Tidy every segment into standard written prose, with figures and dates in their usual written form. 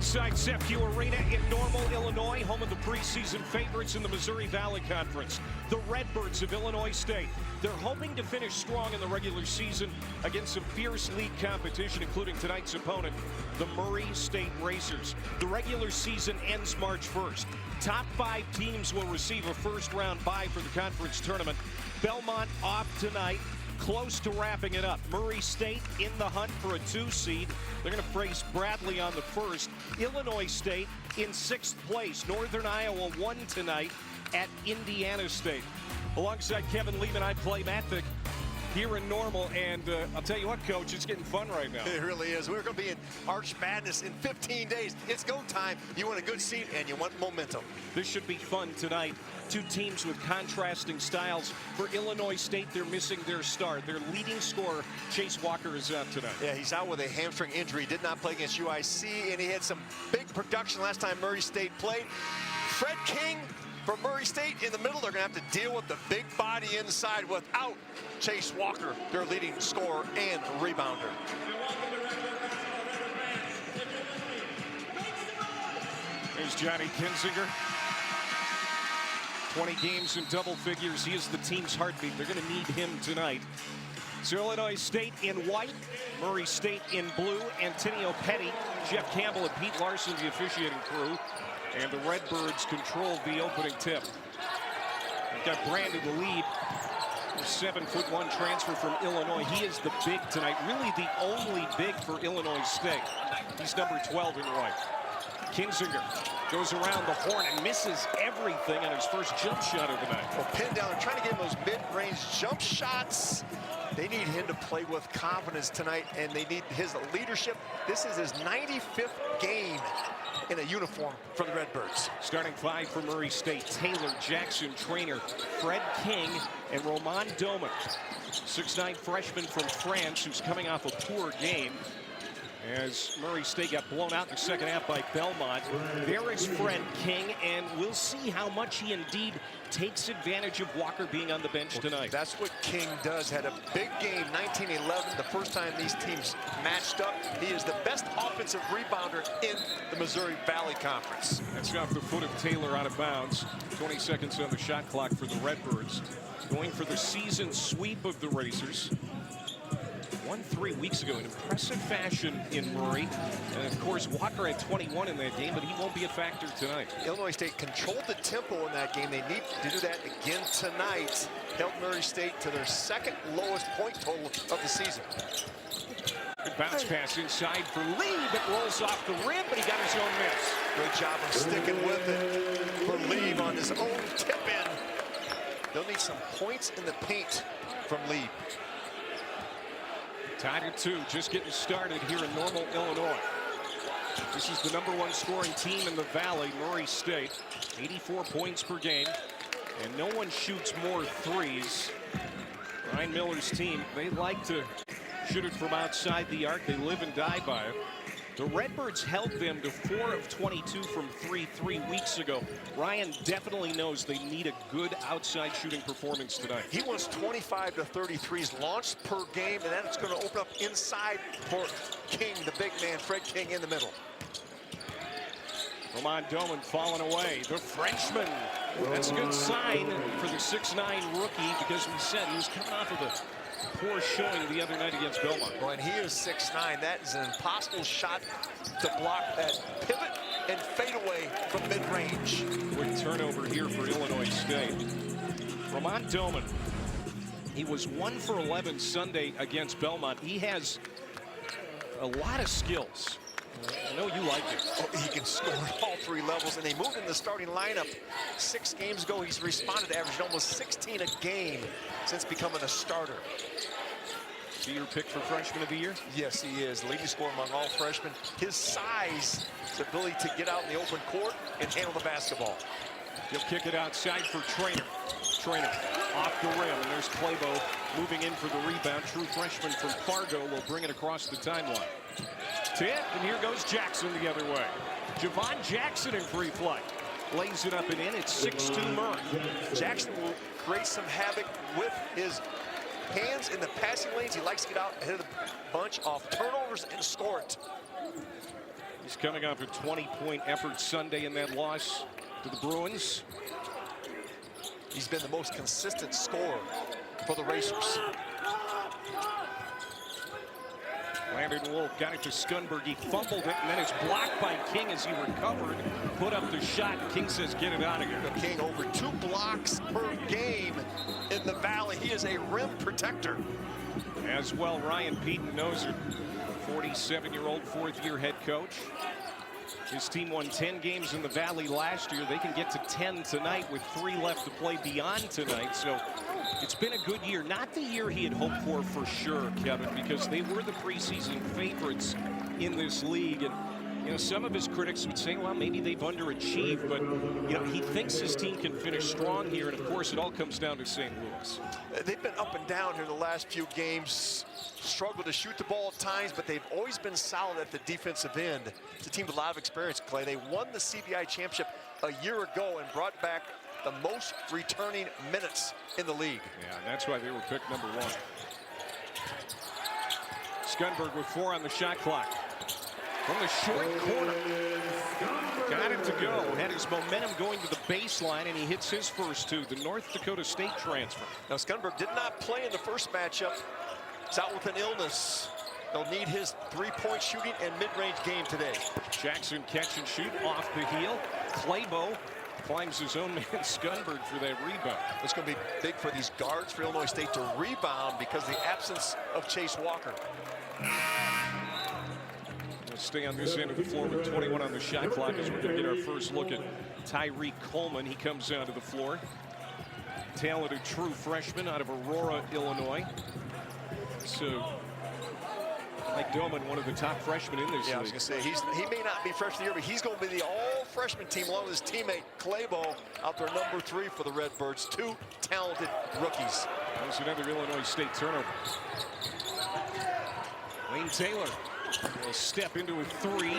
Inside CEFCU Arena in Normal, Illinois, home of the preseason favorites in the Missouri Valley Conference, the Redbirds of Illinois State. They're hoping to finish strong in the regular season against some fierce league competition, including tonight's opponent, the Murray State Racers. The regular season ends March 1st. Top 5 teams will receive a first-round bye for the conference tournament. Belmont off tonight, close to wrapping it up. Murray State in the hunt for a 2 seed. They're going to face Bradley on the 1st. Illinois State in 6th place. Northern Iowa won tonight at Indiana State. Alongside Kevin Lehman, I play Matt Vick here in Normal, and I'll tell you what, Coach, it's getting fun right now. It really is. We're going to be in Arch Madness in 15 days. It's go time. You want a good seat, and you want momentum. This should be fun tonight. 2 teams with contrasting styles. For Illinois State, they're missing their star. Their leading scorer, Chase Walker, is out tonight. Yeah, he's out with a hamstring injury. Did not play against UIC, and he had some big production last time Murray State played. Fred King from Murray State in the middle. They're going to have to deal with the big body inside without Chase Walker, their leading scorer and rebounder. There's Johnny Kinzinger. 20 games in double figures. He is the team's heartbeat. They're going to need him tonight. So Illinois State in white, Murray State in blue. Antonio Petty, Jeff Campbell, and Pete Larson, the officiating crew. And the Redbirds control the opening tip. They've got Brandon Lieb, a 7'1" transfer from Illinois. He is the big tonight, really the only big for Illinois State. He's number 12 in white. Kinzinger goes around the horn and misses everything on his first jump shot of the night. Well, pinned down, trying to get him those mid-range jump shots. They need him to play with confidence tonight, and they need his leadership. This is his 95th game in a uniform for the Redbirds. Starting 5 for Murray State: Taylor, Jackson, Trainer, Fred King, and Roman Doman. 6'9" freshman from France who's coming off a poor game as Murray State got blown out in the second half by Belmont. There is Fred King, and we'll see how much he indeed takes advantage of Walker being on the bench tonight. That's what King does. Had a big game, 1911, the first time these teams matched up. He is the best offensive rebounder in the Missouri Valley Conference. That's off the foot of Taylor, out of bounds. 20 seconds on the shot clock for the Redbirds. Going for the season sweep of the Racers. Won 3 weeks ago in impressive fashion in Murray. And of course, Walker had 21 in that game, but he won't be a factor tonight. Illinois State controlled the tempo in that game. They need to do that again tonight. Held Murray State to their 2nd lowest point total of the season. Good bounce pass inside for Lieb. It rolls off the rim, but he got his own miss. Great job of sticking with it for Lieb on his own tip-in. They'll need some points in the paint from Lieb. Tied at 2, just getting started here in Normal, Illinois. This is the #1 scoring team in the Valley, Murray State. 84 points per game, and no one shoots more threes. Ryan Miller's team, they like to shoot it from outside the arc. They live and die by it. The Redbirds held them to 4 of 22 from 3 weeks ago. Ryan definitely knows they need a good outside shooting performance tonight. He wants 25 to 33s launched per game, and that's going to open up inside for King, the big man, Fred King in the middle. Roman Doman falling away. The Frenchman. That's a good sign for the 6'9" rookie, because we said he was coming off of a poor showing the other night against Belmont. Well, and he is 6'9". That is an impossible shot to block that pivot and fade away from mid-range. Quick turnover here for Illinois State. Roman Doman, he was 1 for 11 Sunday against Belmont. He has a lot of skills. I know you like it. Oh, he can score at all 3 levels, and they moved in the starting lineup 6 games ago. He's responded to averaging almost 16 a game since becoming a starter. Is he your pick for Freshman of the Year? Yes, he is. Leading scorer among all freshmen. His size, his ability to get out in the open court and handle the basketball. He'll kick it outside for Trainer. Trainer off the rim, and there's Claybo moving in for the rebound. True freshman from Fargo will bring it across the timeline. Tip, and here goes Jackson the other way. Javon Jackson in free flight. Lays it up and in. It's 6-2 Murray. Jackson will create some havoc with his hands in the passing lanes. He likes to get out ahead of the bunch off turnovers and score it. He's coming off a 20-point effort Sunday in that loss to the Bruins. He's been the most consistent scorer for the Racers. Landon Wolf got it to Skundberg. He fumbled it, and then it's blocked by King as he recovered. Put up the shot. King says, get it out of here. King over 2 blocks per game in the Valley. He is a rim protector. As well, Ryan Peaton knows it. 47-year-old fourth-year head coach. His team won 10 games in the Valley last year. They can get to 10 tonight with 3 left to play beyond tonight. So it's been a good year. Not the year he had hoped for sure, Kevin, because they were the preseason favorites in this league. And, you know, some of his critics would say, well, maybe they've underachieved. But, you know, he thinks his team can finish strong here. And, of course, it all comes down to St. Louis. They've been up and down here the last few games. Struggled to shoot the ball at times, but they've always been solid at the defensive end. It's a team with a lot of experience, Clay. They won the CBI championship a year ago and brought back the most returning minutes in the league. Yeah, and that's why they were picked number 1. Skundberg with 4 on the shot clock. From the short corner. Got it to go. Had his momentum going to the baseline, and he hits his first 2, the North Dakota State transfer. Now, Skundberg did not play in the first matchup. He's out with an illness. They'll need his 3-point shooting and mid-range game today. Jackson catch and shoot off the heel. Claybo finds his own man Skundberg for that rebound. It's going to be big for these guards for Illinois State to rebound because of the absence of Chase Walker. We'll stay on this end of the floor with 21 on the shot clock as we're going to get our first look at Tyree Coleman. He comes onto the floor. Talented true freshman out of Aurora, Illinois. So Mike Doman, one of the top freshmen in this league. I was going to say, he may not be freshman of the year, but he's going to be the all-freshman team along with his teammate Claybo out there, number 3 for the Redbirds. 2 talented rookies. That was another Illinois State turnover. Wayne Taylor will step into a 3.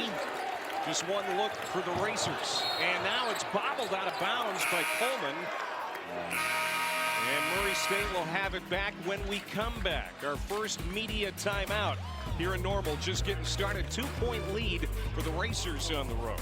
Just one look for the Racers. And now it's bobbled out of bounds by Coleman. And Murray State will have it back when we come back. Our first media timeout here in Normal, just getting started. 2-point lead for the Racers on the road.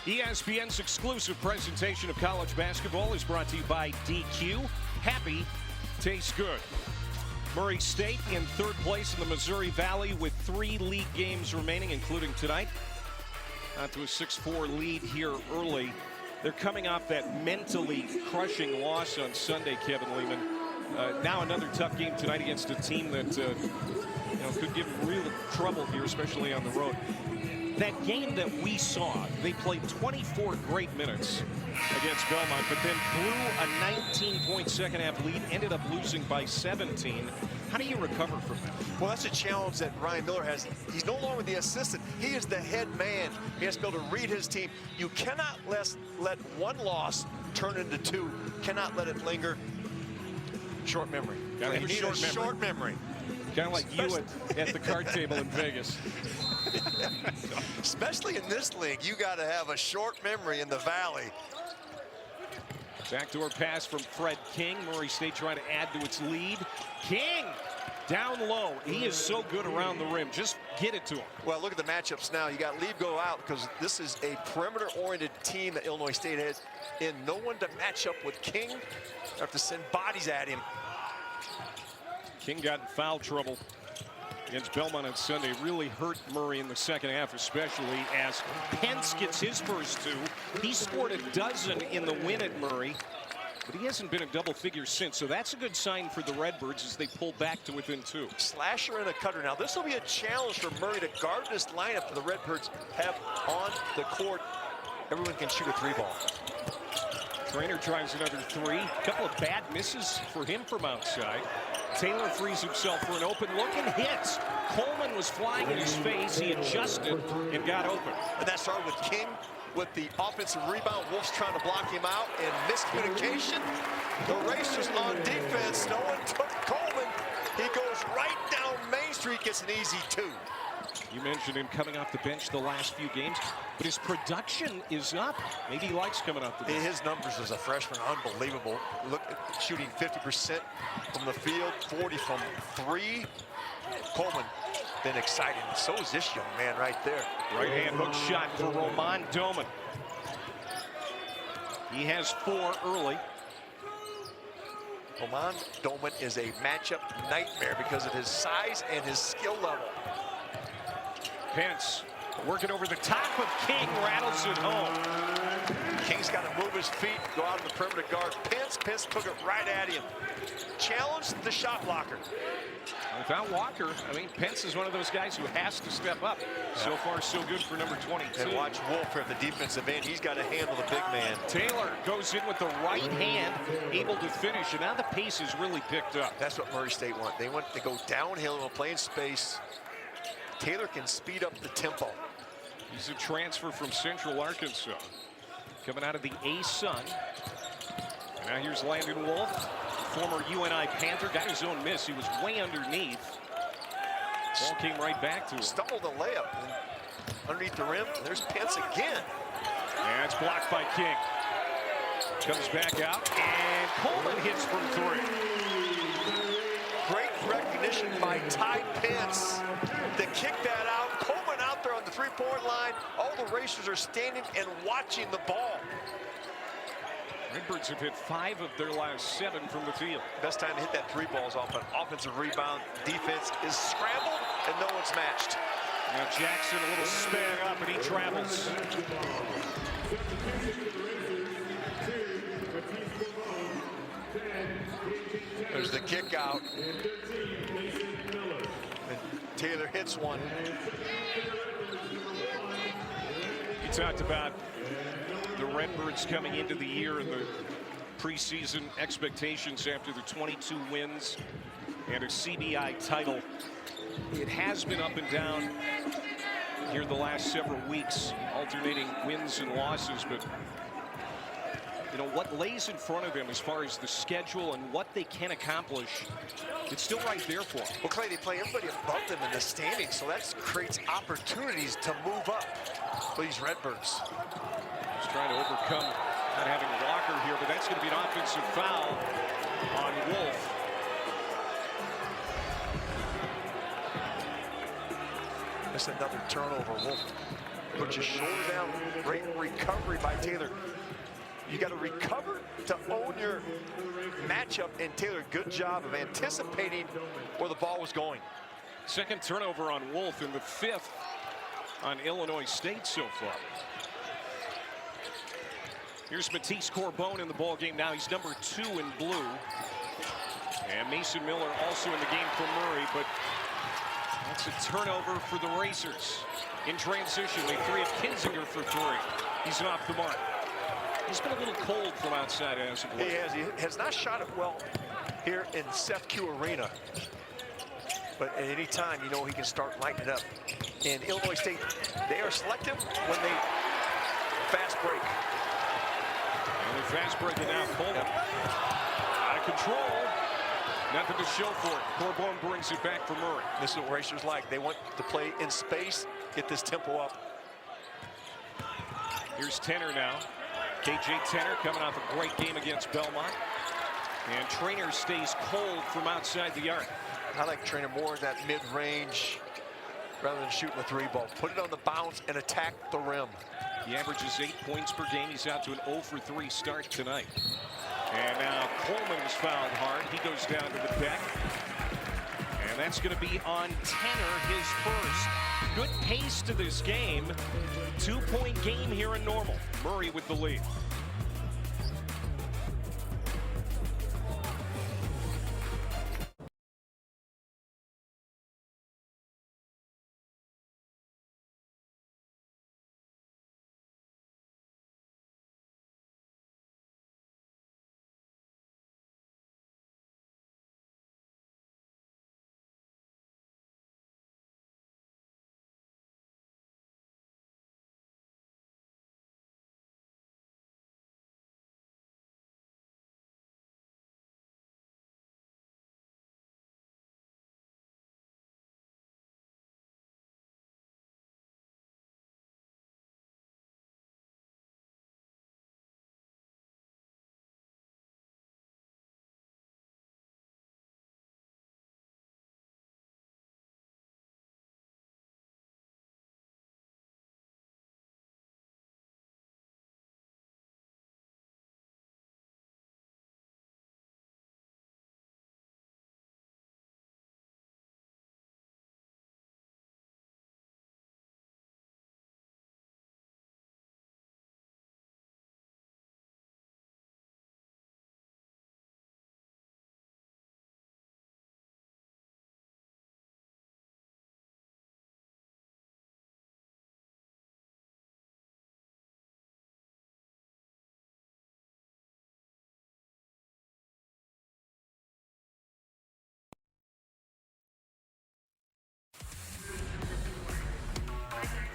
ESPN's exclusive presentation of college basketball is brought to you by DQ. Happy tastes good. Murray State in 3rd place in the Missouri Valley with 3 league games remaining, including tonight. Out to a 6-4 lead here early. They're coming off that mentally crushing loss on Sunday, Kevin Lehman. Now another tough game tonight against a team that could give real trouble here, especially on the road. that game that we saw, they played 24 great minutes against Belmont, but then blew a 19-point second-half lead, ended up losing by 17. How do you recover from that? Well, that's a challenge that Ryan Miller has. He's no longer the assistant. He is the head man. He has to be able to read his team. You cannot let one loss turn into two. Cannot let it linger. Short memory. Gotta have a short memory. Kind of like you at the card table in Vegas. Especially in this league, you got to have a short memory in the Valley. Backdoor pass from Fred King. Murray State trying to add to its lead. King down low. He is so good around the rim. Just get it to him. Well, look at the matchups now. You got Leave go out because this is a perimeter-oriented team that Illinois State has. And no one to match up with King. They have to send bodies at him. King got in foul trouble against Belmont on Sunday. Really hurt Murray in the second half, especially as Pence gets his first two. He scored a dozen in the win at Murray, but he hasn't been in double figures since. So that's a good sign for the Redbirds as they pull back to within two. Slasher and a cutter. Now this will be a challenge for Murray to guard this lineup that the Redbirds have on the court. Everyone can shoot a three ball. Trainer tries another three. A couple of bad misses for him from outside. Taylor frees himself for an open look and hits. Coleman was flying in his face. He adjusted and got open. And that started with King with the offensive rebound. Wolf's trying to block him out and miscommunication. The Racers on defense. No one took Coleman. He goes right down Main Street, gets an easy two. You mentioned him coming off the bench the last few games, but his production is up. Maybe he likes coming off the bench. His numbers as a freshman, unbelievable. Look at shooting 50% from the field, 40 from three. Coleman been exciting. So is this young man right there. Right hand hook shot for Roman Doman. He has 4 early. Roman Doman is a matchup nightmare because of his size and his skill level. Pence working over the top of King, rattles it home. King's got to move his feet, go out of the perimeter guard. Pence took it right at him. Challenged the shot blocker. Without Walker, I mean, Pence is one of those guys who has to step up. So far, so good for number 22. And watch Wolf at the defensive end. He's got to handle the big man. Taylor goes in with the right hand, able to finish, and now the pace is really picked up. That's what Murray State want. They want to go downhill and play in space. Taylor can speed up the tempo. He's a transfer from Central Arkansas, coming out of the A-Sun. And now here's Landon Wolf, former UNI Panther, got his own miss. He was way underneath. Ball came right back to him. Stumbled a layup underneath the rim. There's Pence again. And it's blocked by King. Comes back out, and Coleman hits from 3. Great recognition by Ty Pence to kick that out. Coleman out there on the three-point line. All the Racers are standing and watching the ball. Redbirds have hit 5 of their last 7 from the field. Best time to hit that 3 balls off an offensive rebound. Defense is scrambled and no one's matched. Now Jackson a little spare up and he travels. There's the kick out. And Taylor hits one. You talked about the Redbirds coming into the year and the preseason expectations after the 22 wins and a CBI title. It has been up and down here the last several weeks, alternating wins and losses, but you know what lays in front of them as far as the schedule and what they can accomplish, it's still right there for them. Well, Clay, they play everybody above them in the standings, so that creates opportunities to move up for these Redbirds. Just trying to overcome not having Walker here, but that's going to be an offensive foul on Wolf. That's another turnover. Wolf puts your shoulder down. Great recovery by Taylor. You got to recover to own your matchup, and Taylor, good job of anticipating where the ball was going. Second turnover on Wolf and the 5th on Illinois State so far. Here's Matisse Corbone in the ball game now. He's number 2 in blue. And Mason Miller also in the game for Murray, but It's a turnover for the Racers. In transition, they free up Kinzinger for 3. He's off the mark. He's been a little cold from outside as of late. He has. He has not shot it well here in Seth Q Arena. But at any time, you know, he can start lighting it up. And Illinois State, they are selective when they fast break. And they're fast breaking now. Coleman out of control. Nothing to show for it. Corbone brings it back for Murray. This is what Racers like. They want to play in space, get this tempo up. Here's Tenner now. KJ Tenner coming off a great game against Belmont. And Trainer stays cold from outside the arc. I like Trainer more in that mid-range rather than shooting the 3-ball. Put it on the bounce and attack the rim. He averages 8 points per game. He's out to an 0 for 3 start tonight. And now Coleman is fouled hard. He goes down to the deck. And that's going to be on Tenner, his first. Good pace to this game. 2-point game here in Normal. Murray with the lead.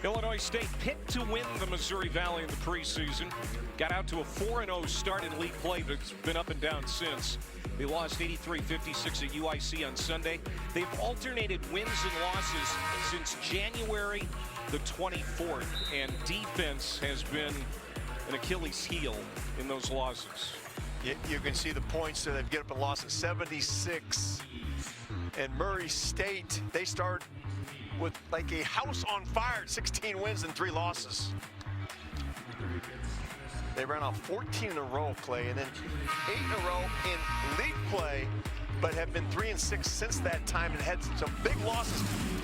Illinois State picked to win the Missouri Valley in the preseason. Got out to a 4-0 start in league play, but it's been up and down since. They lost 83-56 at UIC on Sunday. They've alternated wins and losses since January the 24th, and defense has been an Achilles heel in those losses. You can see the points that they've given up and lost at 76. And Murray State, they start with like a house on fire at 16 wins and 3 losses. They ran off 14 in a row, Clay, and then 8 in a row in league play, but have been 3-6 since that time and had some big losses.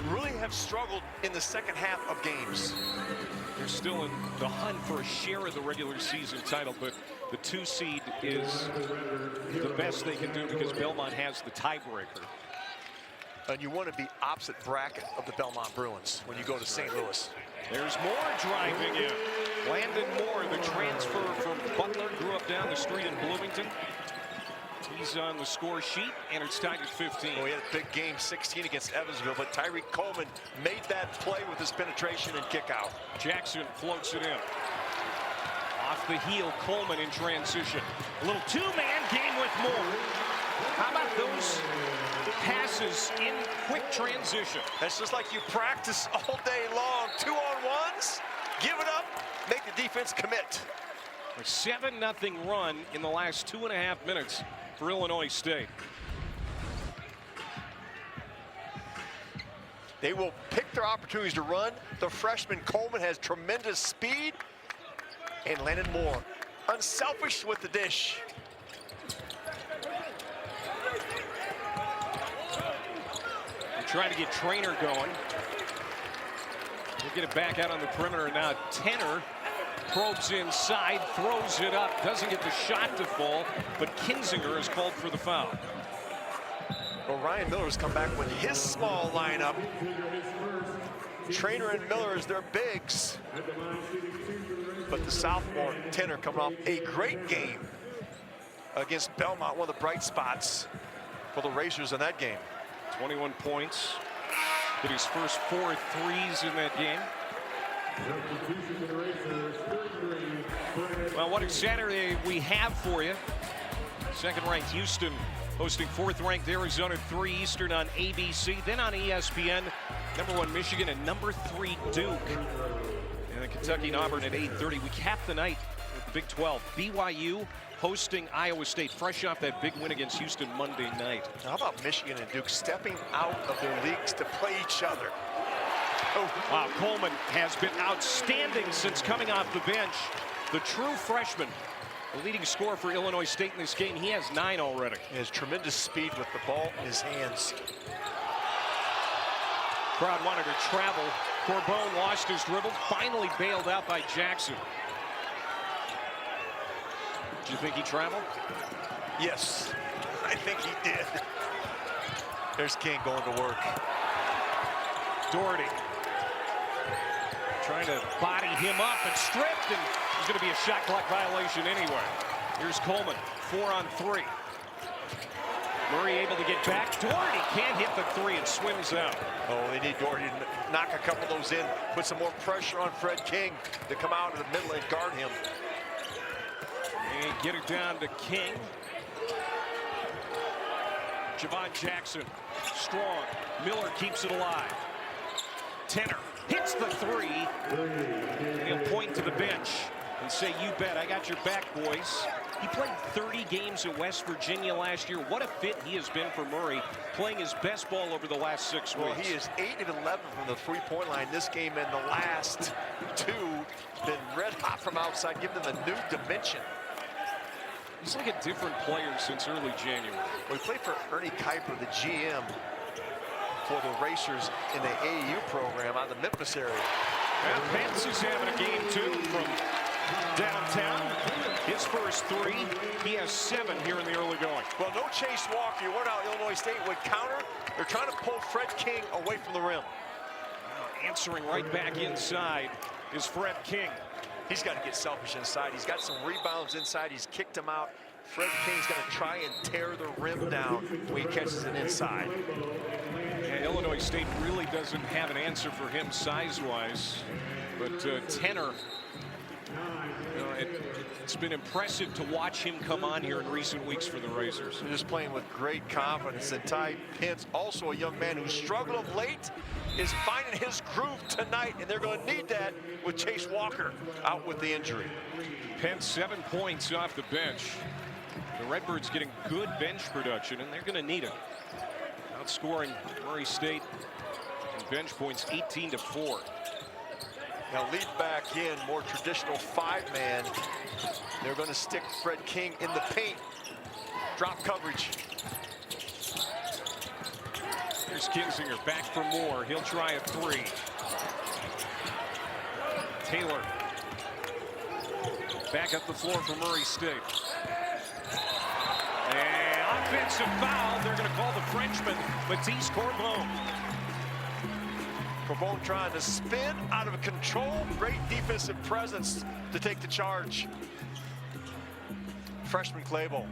Really have struggled in the second half of games. They're still in the hunt for a share of the regular season title, but the 2 seed is the best they can do because Belmont has the tiebreaker. And you want to be opposite bracket of the Belmont Bruins when you go to St. Louis. There's Moore driving in. Landon Moore, the transfer from Butler, grew up down the street in Bloomington. He's on the score sheet, and it's tied at 15. Well, he had a big game, 16 against Evansville, but Tyreek Coleman made that play with his penetration and kick out. Jackson floats it in. Off the heel, Coleman in transition. A little 2-man game with Moore. How about those passes in quick transition? That's just like you practice all day long. 2-on-1s, give it up, make the defense commit. A 7-0 run in the last 2.5 minutes for Illinois State. They will pick their opportunities to run. The freshman Coleman has tremendous speed. And Landon Moore, unselfish with the dish. Trying to get Trainer going. We'll get it back out on the perimeter now. Tenner probes inside, throws it up, doesn't get the shot to fall, but Kinzinger is called for the foul. Well, Ryan Miller's come back with his small lineup. Trainer and Miller is their bigs. But the sophomore Tenor coming off a great game against Belmont, one of the bright spots for the Racers in that game. 21 points. Hit his first 4 threes in that game. Well, what a Saturday we have for you. Second-ranked Houston hosting fourth-ranked Arizona 3 Eastern on ABC. Then on ESPN, number 1 Michigan and number 3 Duke. And then Kentucky and Auburn at 8:30. We cap the night with the Big 12. BYU hosting Iowa State, fresh off that big win against Houston Monday night. How about Michigan and Duke stepping out of their leagues to play each other? Oh, wow, Coleman has been outstanding since coming off the bench. The true freshman, the leading scorer for Illinois State in this game. He has 9 already. He has tremendous speed with the ball in his hands. Crowd wanted to travel. Corbone lost his dribble, finally bailed out by Jackson. Do you think he traveled? Yes, I think he did. There's King going to work. Doherty trying to body him up and stripped, and there's going to be a shot clock violation anyway. Here's Coleman, 4 on 3. Murray able to get back. Doherty can't hit the 3 and swims out. Oh, they need Doherty to knock a couple of those in, put some more pressure on Fred King to come out in the middle and guard him. And get it down to King. Javon Jackson, strong. Miller keeps it alive. Tenor hits the 3. And he'll point to the bench and say, you bet, I got your back, boys. He played 30 games at West Virginia last year. What a fit he has been for Murray, playing his best ball over the last 6 weeks. Well, he is 8 of 11 from the three-point line this game, and the last 2 been red hot from outside, giving them a new dimension. He's like a different player since early January. We played for Ernie Kuiper, the GM for the Racers in the AAU program out of the Memphis area. Well, Pence is having a game too from downtown. His first 3. He has 7 here in the early going. Well, no Chase Walker. You wonder how Illinois State would counter. They're trying to pull Fred King away from the rim. Answering right back inside is Fred King. He's got to get selfish inside. He's got some rebounds inside. He's kicked him out. Fred King's going to try and tear the rim down when he catches it inside. Yeah, Illinois State really doesn't have an answer for him size-wise. But Tenor, it's been impressive to watch him come on here in recent weeks for the Racers. They're just playing with great confidence. And Ty Pence, also a young man who struggled of late, is finding his groove tonight, and they're going to need that with Chase Walker out with the injury. Pence 7 points off the bench. The Redbirds getting good bench production, and they're going to need it. Outscoring Murray State in bench points 18-4. Now lead back in, more traditional 5-man. They're going to stick Fred King in the paint. Drop coverage. Here's Kinzinger back for more. He'll try a 3. Taylor back up the floor for Murray State. And offensive foul. They're going to call the Frenchman, Matisse Corbone. Corbone trying to spin out of control. Great defensive presence to take the charge. Freshman Claiborne.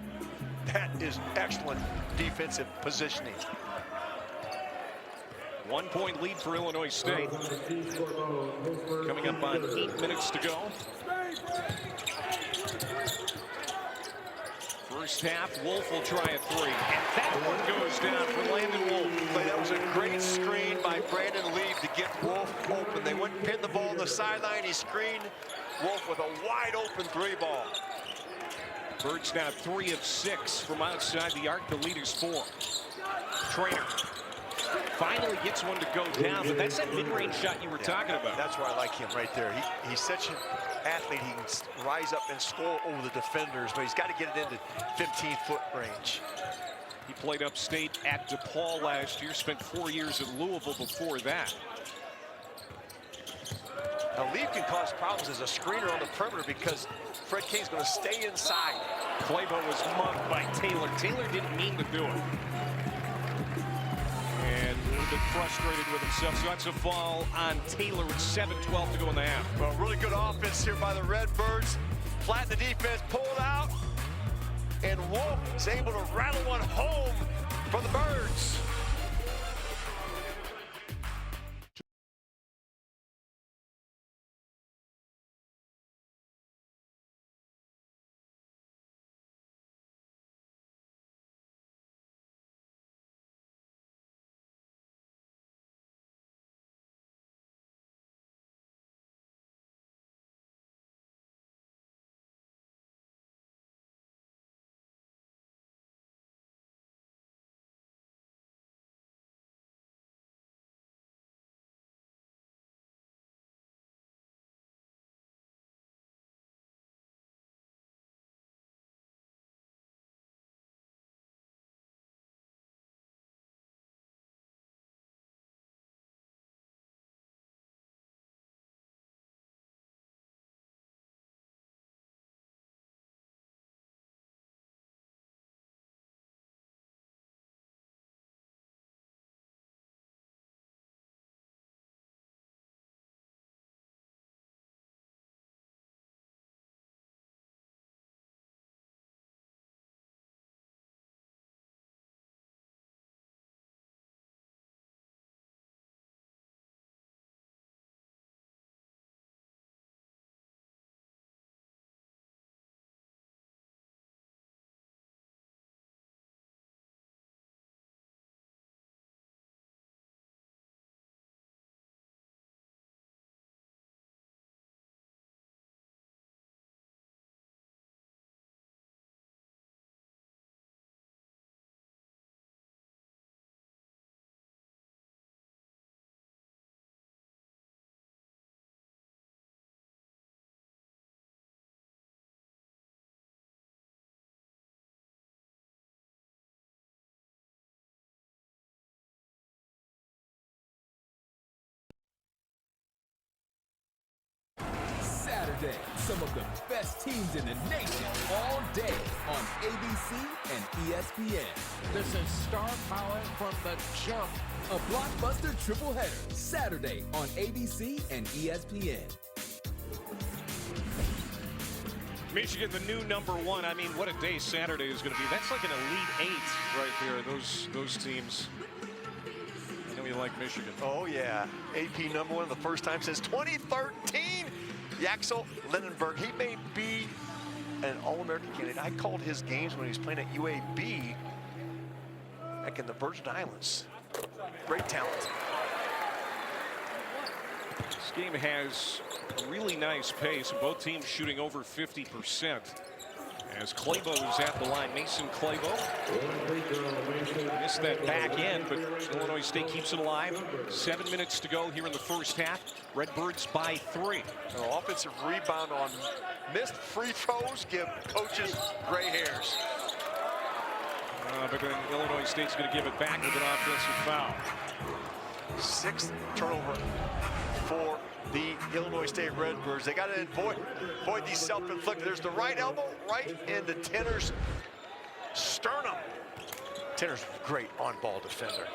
That is excellent defensive positioning. 1 point lead for Illinois State. Coming up on 8 minutes to go. First half, Wolf will try a 3. And that one goes down for Landon Wolf. But that was a great screen by Brandon Leave to get Wolf open. They went and pinned the ball on the sideline. He screened Wolf with a wide open 3-ball. Birds now 3 of 6 from outside the arc. The lead is 4. Trainer finally gets one to go down, but that's that mid-range shot you were talking about. That's why I like him right there. He's such an athlete. He can rise up and score over the defenders, but he's got to get it into 15-foot range. He played upstate at DePaul last year, spent 4 years at Louisville before that. Now, Leave can cause problems as a screener on the perimeter because Fred King's going to stay inside. Claiborne was mugged by Taylor. Taylor didn't mean to do it. frustrated with himself. So that's a foul on Taylor with 7:12 to go in the half. Well, really good offense here by the Redbirds. Flatten the defense, pull it out, and Wolf is able to rattle one home for the Birds. Saturday, some of the best teams in the nation all day on ABC and ESPN. This is star power from the jump. A blockbuster triple header Saturday on ABC and ESPN. Michigan, the new #1. I mean, what a day Saturday is going to be. That's like an Elite Eight right there, those teams. I know you like Michigan. Oh, yeah. AP #1 the first time since 2013. Yaxel Lindenberg, he may be an All-American candidate. I called his games when he was playing at UAB back in the Virgin Islands. Great talent. This game has a really nice pace, both teams shooting over 50%. As Clabo is at the line, Mason Clabo missed that back end, but Illinois State keeps it alive. 7 minutes to go here in the first half. Redbirds by 3. An offensive rebound on missed free throws give coaches gray hairs. But then Illinois State's going to give it back with an offensive foul. 6th turnover for the Illinois State Redbirds. They got to avoid these self-inflicted. There's the right elbow right into Tenner's sternum. Tenner's a great on-ball defender.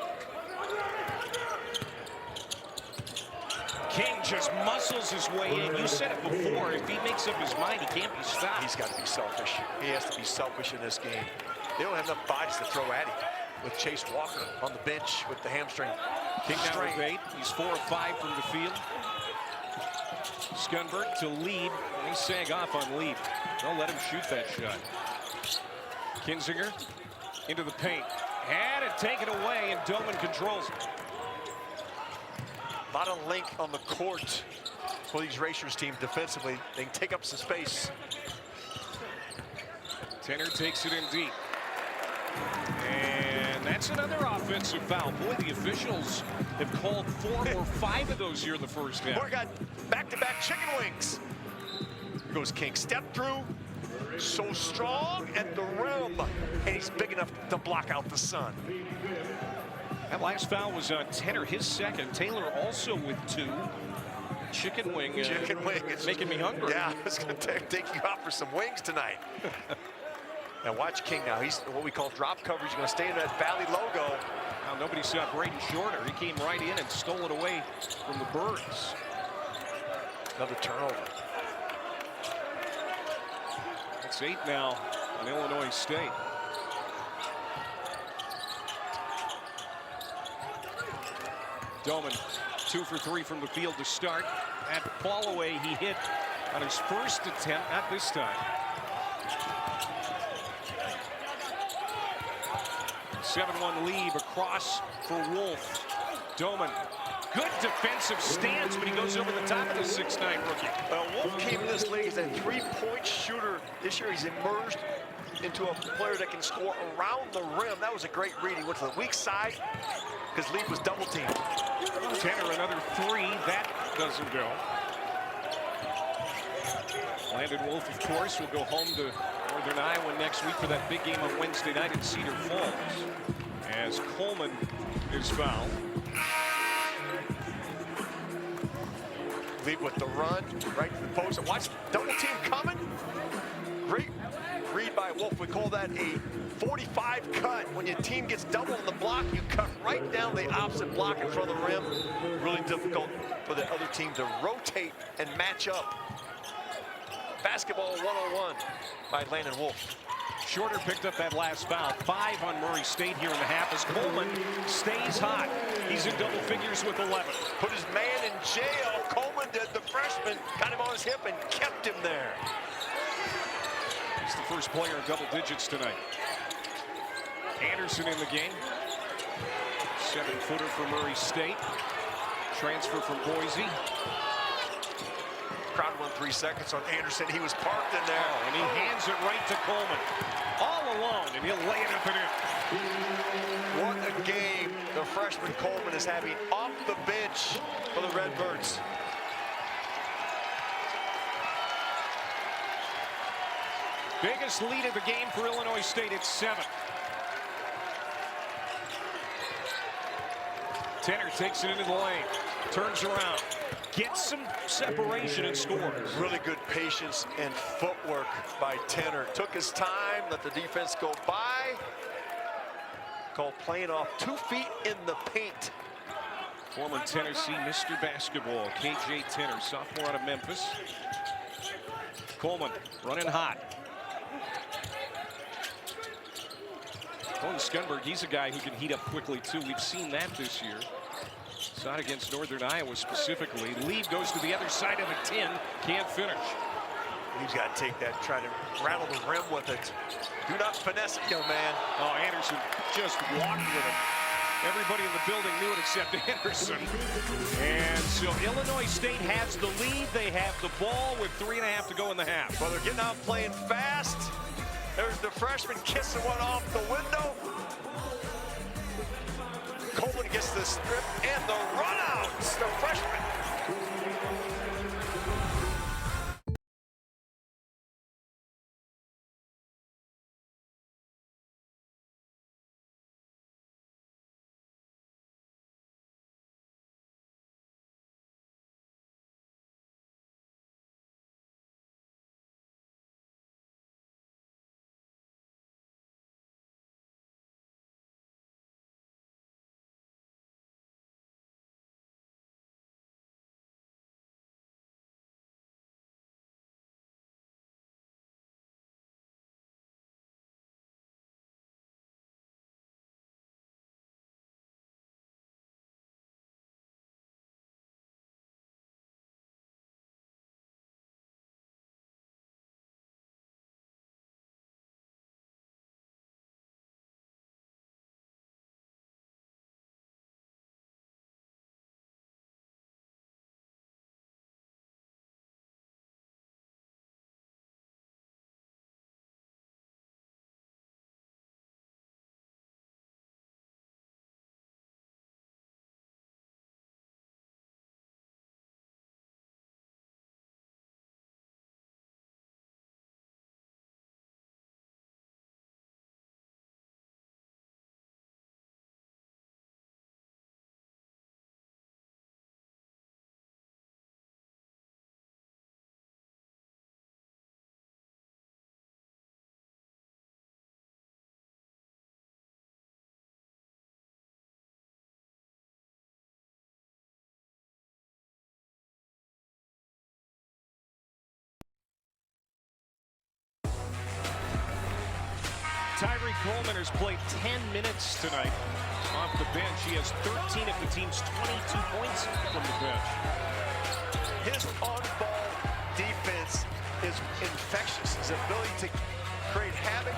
King just muscles his way in. You said it before. If he makes up his mind, he can't be stopped. He's got to be selfish. He has to be selfish in this game. They don't have enough bodies to throw at him. With Chase Walker on the bench with the hamstring. King now with 8. He's 4 of 5 from the field. Scunberg to lead. They sag off on lead. Don't let him shoot that shot. Kinzinger into the paint. Had it taken away, and Doman controls it. A lot of length on the court for these Racers team defensively. They can take up some space. Tenner takes it in deep. And that's another offensive foul. Boy, the officials have called 4 or 5 of those here in the first half. We got back-to-back chicken wings. Here goes King. Step through. So strong at the rim. And he's big enough to block out the sun. That last foul was on Tenner, his second. Taylor also with 2. Chicken wing. Chicken wing. It's making me hungry. Yeah, it's going to take you out for some wings tonight. Now watch King now. He's what we call drop coverage. He's going to stay in that Valley logo. Now nobody saw Braden Shorter. He came right in and stole it away from the Birds. Another turnover. It's 8 now on Illinois State. Doman 2 for 3 from the field to start. That fall away he hit on his first attempt, not this time. 7-1 lead across for Wolf. Doman, good defensive stance, but he goes over the top of the 6'9" rookie. Wolf came in this league as a three-point shooter. This year he's emerged into a player that can score around the rim. That was a great read. He went to the weak side because Lee was double teamed. Tanner another 3. That doesn't go. Landon Wolf, of course, will go home to Northern Iowa next week for that big game on Wednesday night in Cedar Falls, as Coleman is fouled. Lead with the run, right to the post. And watch, double team coming. Great read by Wolf. We call that a 45 cut. When your team gets double in the block, you cut right down the opposite block in front of the rim. Really difficult for the other team to rotate and match up. Basketball 101 by Landon Wolf. Shorter picked up that last foul. 5 on Murray State here in the half as Coleman stays hot. He's in double figures with 11. Put his man in jail. Coleman did, the freshman, got him on his hip and kept him there. He's the first player in double digits tonight. Anderson in the game. 7-footer for Murray State. Transfer from Boise. Crowd won 3 seconds on Anderson. He was parked in there. And he hands it right to Coleman. All alone, and he'll lay it up and in. What a game the freshman Coleman is having off the bench for the Redbirds. Biggest lead of the game for Illinois State. It's 7. Tanner takes it into the lane. Turns around. Gets some separation and scores. Really good patience and footwork by Tanner. Took his time, let the defense go by. Called playing off 2 feet in the paint. Former Tennessee Mr. Basketball, KJ Tanner, sophomore out of Memphis. Coleman running hot. Colin Skunberg, he's a guy who can heat up quickly too. We've seen that this year. Saw it against Northern Iowa specifically. Lead goes to the other side of the 10. Can't finish. He's got to take that, try to rattle the rim with it. Do not finesse it, young man. Oh, Anderson just walked with him. Everybody in the building knew it except Anderson. And so Illinois State has the lead. They have the ball with 3.5 to go in the half. Well, they're getting out playing fast. There's the freshman kissing one off the window. Coleman gets the strip and the run out. The freshman Coleman has played 10 minutes tonight off the bench. He has 13 of the team's 22 points from the bench. His on-ball defense is infectious. His ability to create havoc,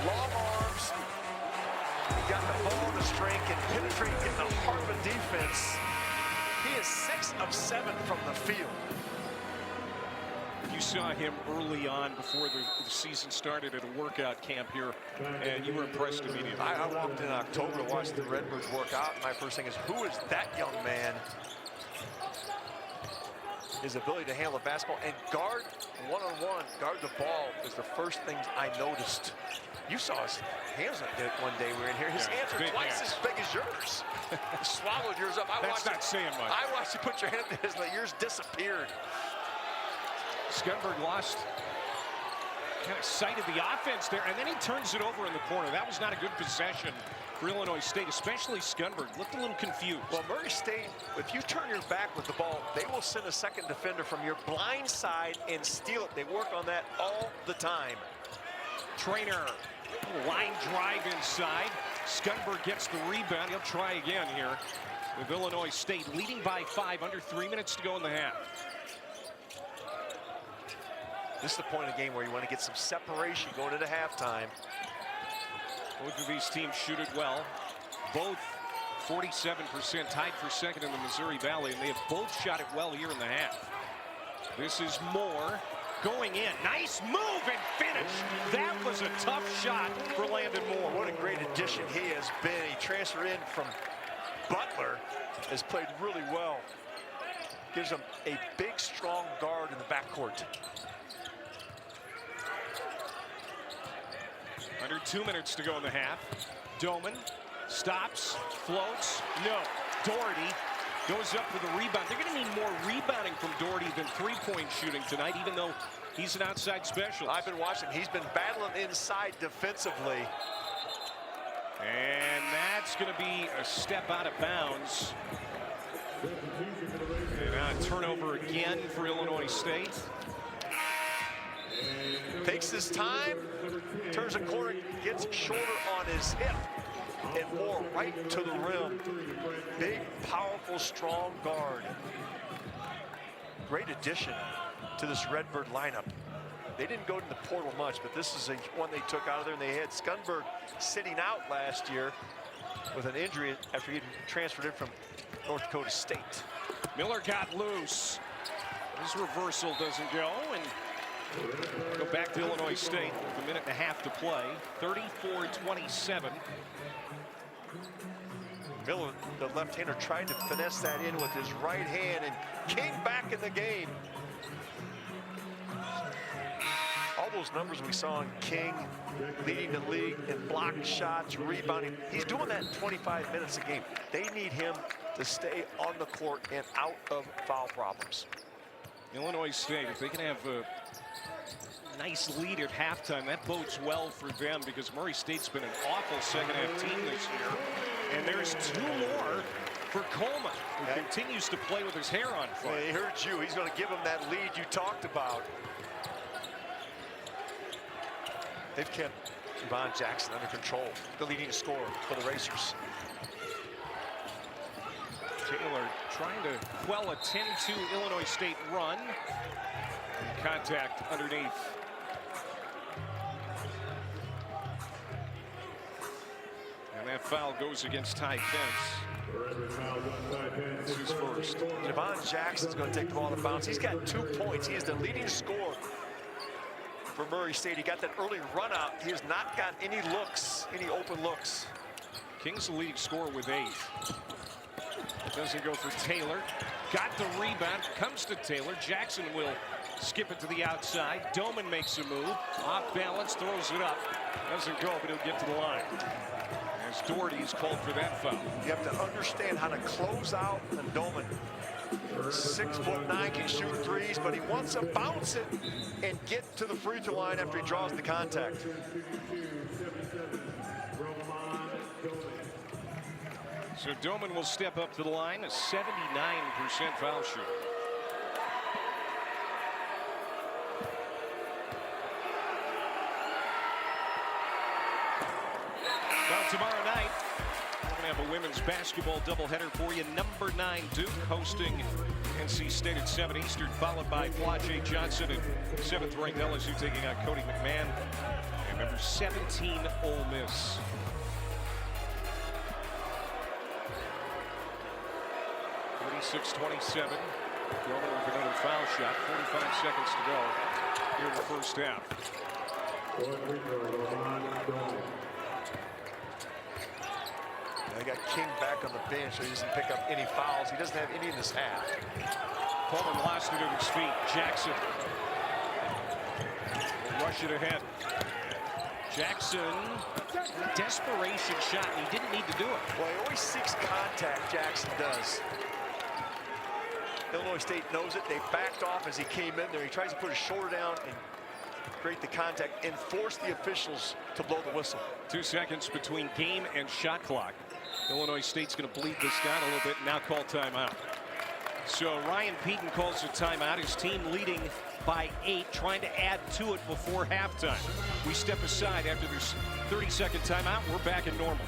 long arms. He got the ball on the string, can penetrate in the heart of a defense. He is 6 of 7 from the field. You saw him early on before the season started at a workout camp here, and you were impressed immediately. I walked in October to watch the Redbirds work out, and my first thing is, who is that young man? His ability to handle the basketball and guard one-on-one, guard the ball is the first thing I noticed. You saw his hands like that one day we were in here. His hands are twice as big as yours. Swallowed yours up. That's not saying much. I watched you put your hand up to his, and yours disappeared. Skunberg lost kind of sight of the offense there, and then he turns it over in the corner. That was not a good possession for Illinois State, especially Skunberg. Looked a little confused. Well, Murray State, if you turn your back with the ball, they will send a second defender from your blind side and steal it. They work on that all the time. Trainer, line drive inside. Skunberg gets the rebound. He'll try again here with Illinois State leading by 5, under 3 minutes to go in the half. This is the point of the game where you want to get some separation going into halftime. Both of these teams shoot it well. Both 47%, tied for second in the Missouri Valley, and they have both shot it well here in the half. This is Moore going in. Nice move and finish. That was a tough shot for Landon Moore. What a great addition he has been. He transferred in from Butler, has played really well. Gives him a big, strong guard in the backcourt. Under 2 minutes to go in the half. Doman stops, floats, no. Doherty goes up for the rebound. They're going to need more rebounding from Doherty than three-point shooting tonight, even though he's an outside specialist. I've been watching. He's been battling inside defensively. And that's going to be a step out of bounds. And a turnover again for Illinois State. Takes his time, turns a corner, gets shorter on his hip, and more right to the rim. Big, powerful, strong guard. Great addition to this Redbird lineup. They didn't go to the portal much, but this is one they took out of there, and they had Skunberg sitting out last year with an injury after he'd transferred in from North Dakota State. Miller got loose. His reversal doesn't go, and go back to Illinois State with a minute and a half to play. 34-27. Miller, the left-hander, tried to finesse that in with his right hand, and King back in the game. All those numbers we saw in King, leading the league in blocked shots, rebounding. He's doing that in 25 minutes a game. They need him to stay on the court and out of foul problems. Illinois State, if they can have a nice lead at halftime, that bodes well for them, because Murray State's been an awful second-half team this year. And there's 2 more for Coleman, who continues to play with his hair on fire. He heard you. He's going to give him that lead you talked about. They've kept Devon Jackson under control, the leading scorer for the Racers. Taylor trying to quell a 10-2 Illinois State run. Contact underneath. And that foul goes against Ty Pence. This is first. Devon Jackson's going to take the ball out of bounds. He's got 2 points. He is the leading scorer for Murray State. He got that early run out. He has not got any looks, any open looks. King's the leading scorer with 8. Doesn't go for Taylor. Got the rebound. Comes to Taylor. Jackson will skip it to the outside. Doman makes a move. Off balance. Throws it up. Doesn't go, but he'll get to the line. As Doherty is called for that foul. You have to understand how to close out, and Doman, 6'9", can shoot threes, but he wants to bounce it and get to the free throw line after he draws the contact. So Doman will step up to the line, a 79% foul shooter. have a women's basketball doubleheader for you. Number 9 Duke hosting NC State at 7 Eastern, followed by Flau'jae Johnson and 7th ranked LSU taking on Cody McMahon. And number 17 Ole Miss. (36-27). Roman with another foul shot. 45 seconds to go here in the first half. They got King back on the bench, so he doesn't pick up any fouls. He doesn't have any in this half. Coleman lost it at his feet. Jackson will rush it ahead. Jackson, desperation shot, and he didn't need to do it. Well, he always seeks contact, Jackson does. Illinois State knows it. They backed off as he came in there. He tries to put his shoulder down and create the contact and force the officials to blow the whistle. 2 seconds between game and shot clock. Illinois State's going to bleed this down a little bit and now call timeout. So Ryan Peaton calls a timeout. His team leading by 8, trying to add to it before halftime. We step aside after this 30-second timeout. We're back in normal.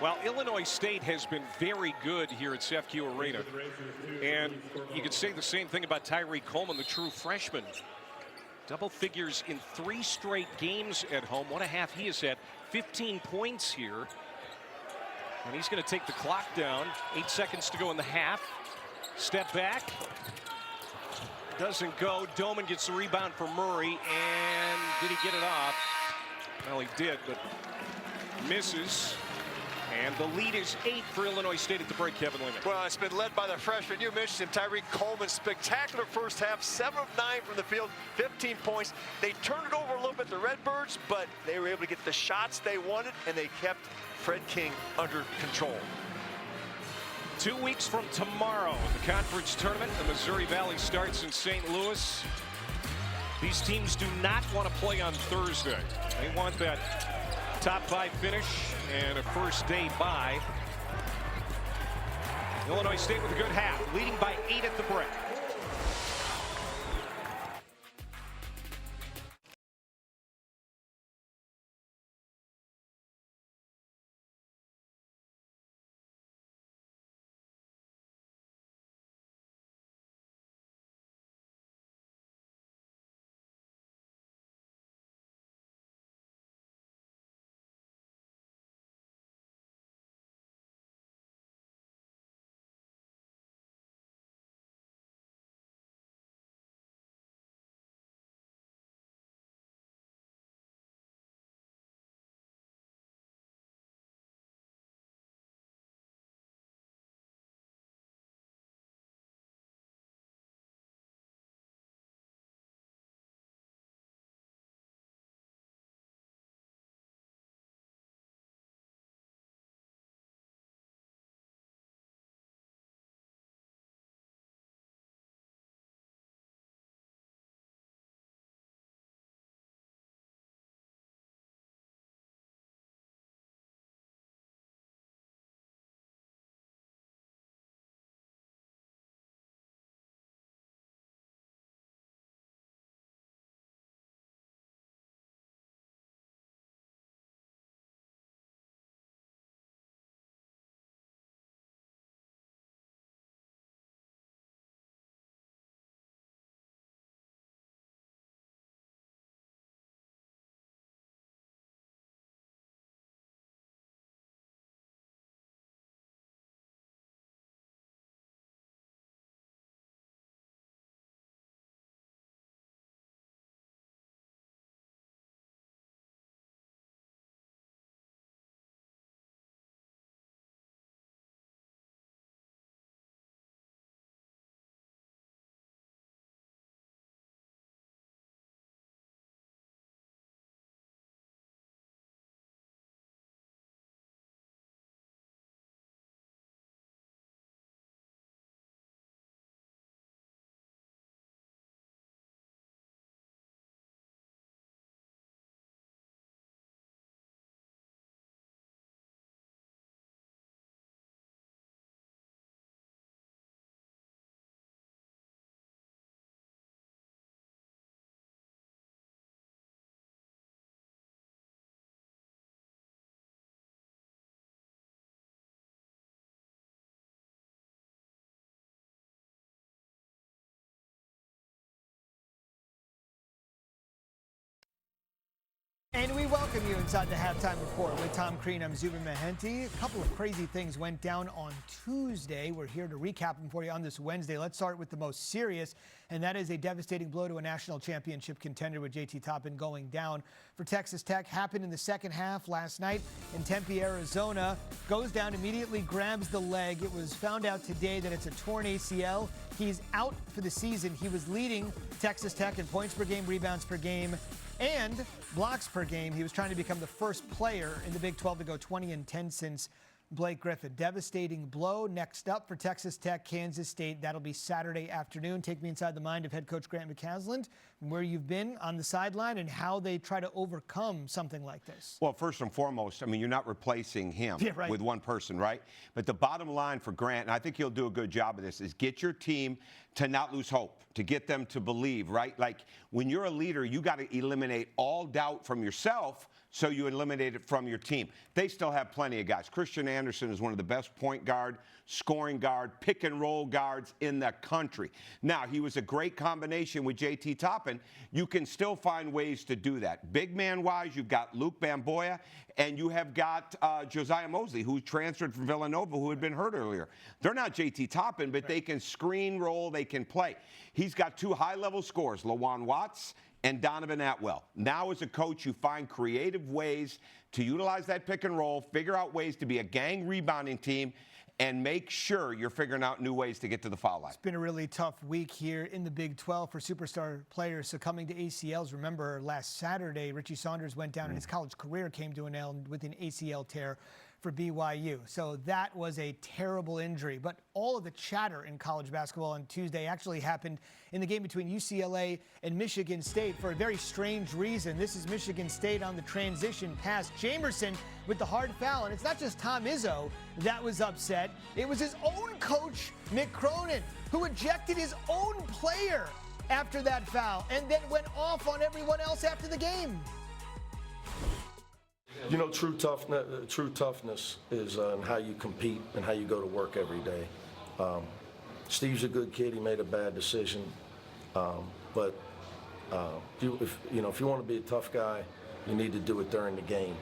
Well, Illinois State has been very good here at CEFCU Arena. And you could say the same thing about Tyree Coleman, the true freshman. Double figures in 3 straight games at home. 1.5 he has had. 15 points here. And he's going to take the clock down. 8 seconds to go in the half. Step back. Doesn't go. Doman gets the rebound for Murray. And did he get it off? Well, he did, but misses. And the lead is 8 for Illinois State at the break, Kevin Lehman. Well, it's been led by the freshman. You mentioned him, Tyree Coleman. Spectacular first half, 7 of 9 from the field, 15 points. They turned it over a little bit, the Redbirds, but they were able to get the shots they wanted, and they kept Fred King under control. 2 weeks from tomorrow, the conference tournament, the Missouri Valley starts in St. Louis. These teams do not want to play on Thursday. They want that top 5 finish and a first day bye. Illinois State with a good half, leading by 8 at the break. And we welcome you inside the Halftime Report with Tom Crean. I'm Zubin Mehenti. A couple of crazy things went down on Tuesday. We're here to recap them for you on this Wednesday. Let's start with the most serious, and that is a devastating blow to a national championship contender with JT Toppin going down for Texas Tech. Happened in the second half last night in Tempe, Arizona. Goes down, immediately grabs the leg. It was found out today that it's a torn ACL. He's out for the season. He was leading Texas Tech in points per game, rebounds per game, and blocks per game. He was trying to become the first player in the Big 12 to go 20 and 10 since Blake Griffin. Devastating blow. Next up for Texas Tech, Kansas State. That'll be Saturday afternoon. Take me inside the mind of head coach Grant McCasland, where you've been on the sideline and how they try to overcome something like this. Well, first and foremost, I mean, you're not replacing him with one person, right? But the bottom line for Grant, and I think he'll do a good job of this, is get your team to not lose hope, to get them to believe, right? Like when you're a leader, you got to eliminate all doubt from yourself, so you eliminate it from your team. They still have plenty of guys. Christian Anderson is one of the best point guard, scoring guard, pick and roll guards in the country. Now, he was a great combination with JT Toppin. You can still find ways to do that. Big man-wise, you've got Luke Bamboya, and you have got Josiah Mosley, who transferred from Villanova, who had been hurt earlier. They're not JT Toppin, but they can screen roll, they can play. He's got two high-level scorers, Lawan Watts and Donovan Atwell. Now, as a coach, you find creative ways to utilize that pick and roll, figure out ways to be a gang rebounding team, and make sure you're figuring out new ways to get to the foul line. It's been a really tough week here in the Big 12 for superstar players succumbing to ACLs. Remember, last Saturday, Richie Saunders went down and his college career came to an end with an ACL tear for BYU. So that was a terrible injury. But all of the chatter in college basketball on Tuesday actually happened in the game between UCLA and Michigan State for a very strange reason. This is Michigan State on the transition pass. Jamerson with the hard foul. And it's not just Tom Izzo that was upset. It was his own coach, Mick Cronin, who ejected his own player after that foul and then went off on everyone else after the game. You know, true toughness is in how you compete and how you go to work every day. Steve's a good kid. He made a bad decision, but if you want to be a tough guy, you need to do it during the game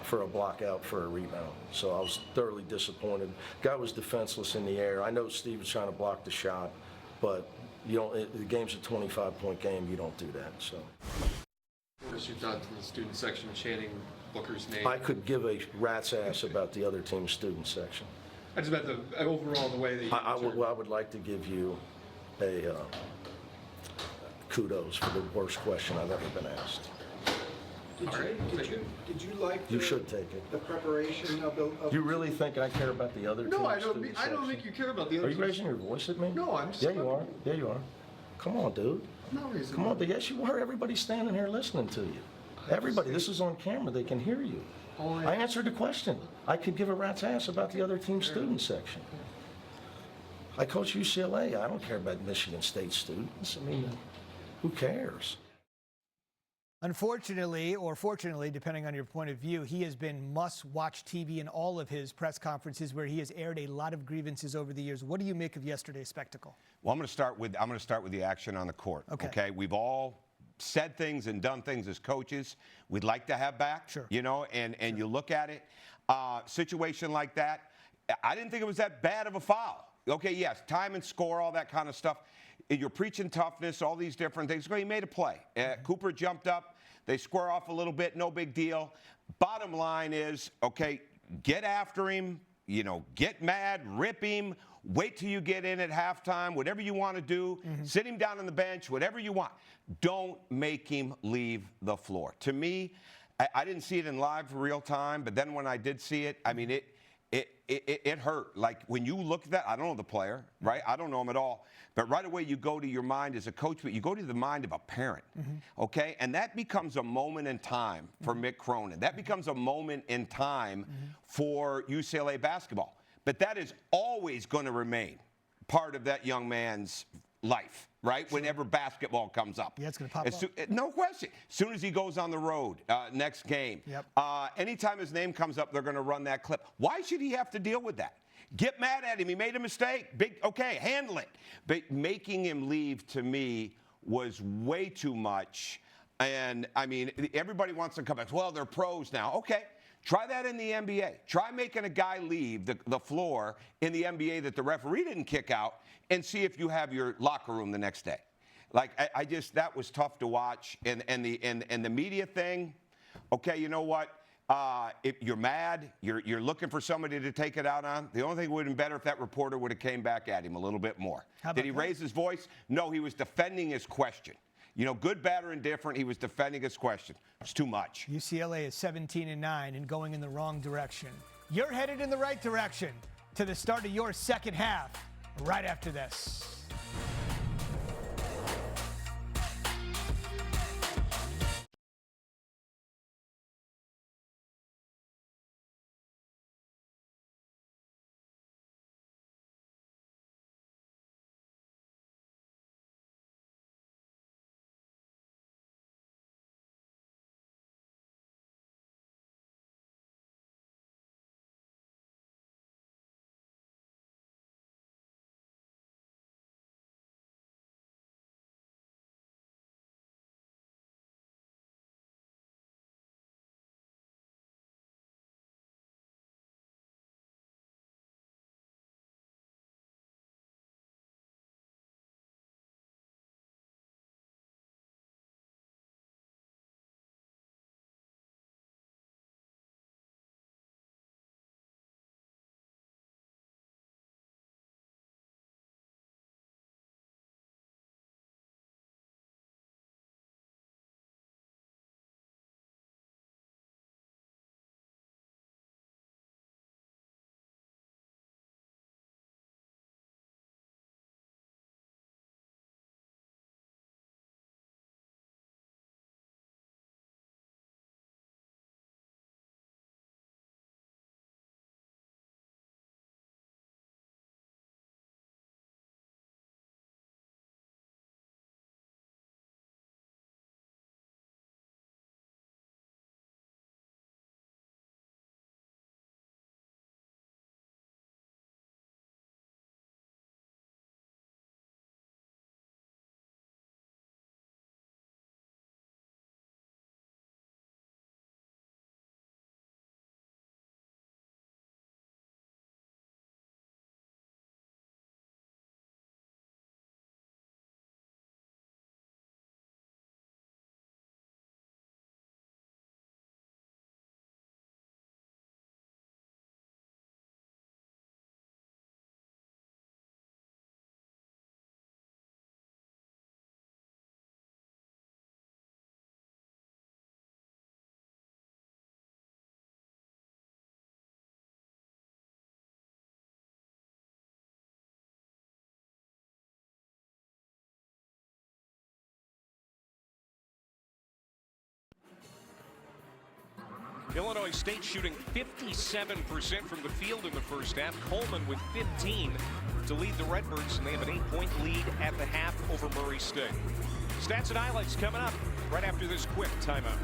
for a block out for a rebound. So I was thoroughly disappointed. Guy was defenseless in the air. I know Steve was trying to block the shot, but the game's a 25-point game. You don't do that. So. What was your thought to the student section chanting Booker's name? I could give a rat's ass about the other team's student section. I just meant the overall the way that you I would like to give you a kudos for the worst question I've ever been asked. Did you like you should take it. The preparation of you really think I care about the other team's No, I student don't section? think you care about the other Are you raising your voice at me? No, I'm just... Yeah, you are. Yeah, you are. Come on, dude. I'm not raising Come on, yes, you are. Everybody's standing here listening to you. Everybody, this is on camera. They can hear you. I answered the question. I could give a rat's ass about the other team's student section. I coach UCLA. I don't care about Michigan State students. I mean, who cares? Unfortunately, or fortunately, depending on your point of view, he has been must-watch TV in all of his press conferences where he has aired a lot of grievances over the years. What do you make of yesterday's spectacle? Well, I'm going to start with the action on the court. Okay? We've all said things and done things as coaches we'd like to have back. Sure. You know, and you look at it, situation like that, I didn't think it was that bad of a foul. Okay, yes, time and score, all that kind of stuff. You're preaching toughness, all these different things. He made a play. Cooper jumped up. They square off a little bit, no big deal. Bottom line is, okay, get after him, you know, get mad, rip him, wait till you get in at halftime, whatever you want to do, sit him down on the bench, whatever you want. Don't make him leave the floor. To me, I didn't see it in live real time, but then when I did see it, I mean, it hurt. Like, when you look at that, I don't know the player, right? I don't know him at all. But right away, you go to your mind as a coach, but you go to the mind of a parent, okay? And that becomes a moment in time for Mick Cronin. That becomes a moment in time for UCLA basketball. But that is always going to remain part of that young man's life, right? Sure. Whenever basketball comes up. Yeah, it's going to pop up. No question. As soon as he goes on the road, next game, anytime his name comes up, they're going to run that clip. Why should he have to deal with that? Get mad at him. He made a mistake. Okay, handle it. But making him leave, to me, was way too much. And, I mean, everybody wants to come back. Well, they're pros now. Okay. Try that in the NBA. Try making a guy leave the floor in the NBA that the referee didn't kick out and see if you have your locker room the next day. Like, I just, that was tough to watch. And the media thing, okay, you know what? If you're mad, you're looking for somebody to take it out on. The only thing would have been better if that reporter would have came back at him a little bit more. Did he raise his voice? No, he was defending his question. You know, good, bad, or indifferent, he was defending his question. It's too much. UCLA is 17-9 and going in the wrong direction. You're headed in the right direction to the start of your second half right after this. Illinois State shooting 57% from the field in the first half. Coleman with 15 to lead the Redbirds, and they have an 8-point lead at the half over Murray State. Stats and highlights coming up right after this quick timeout.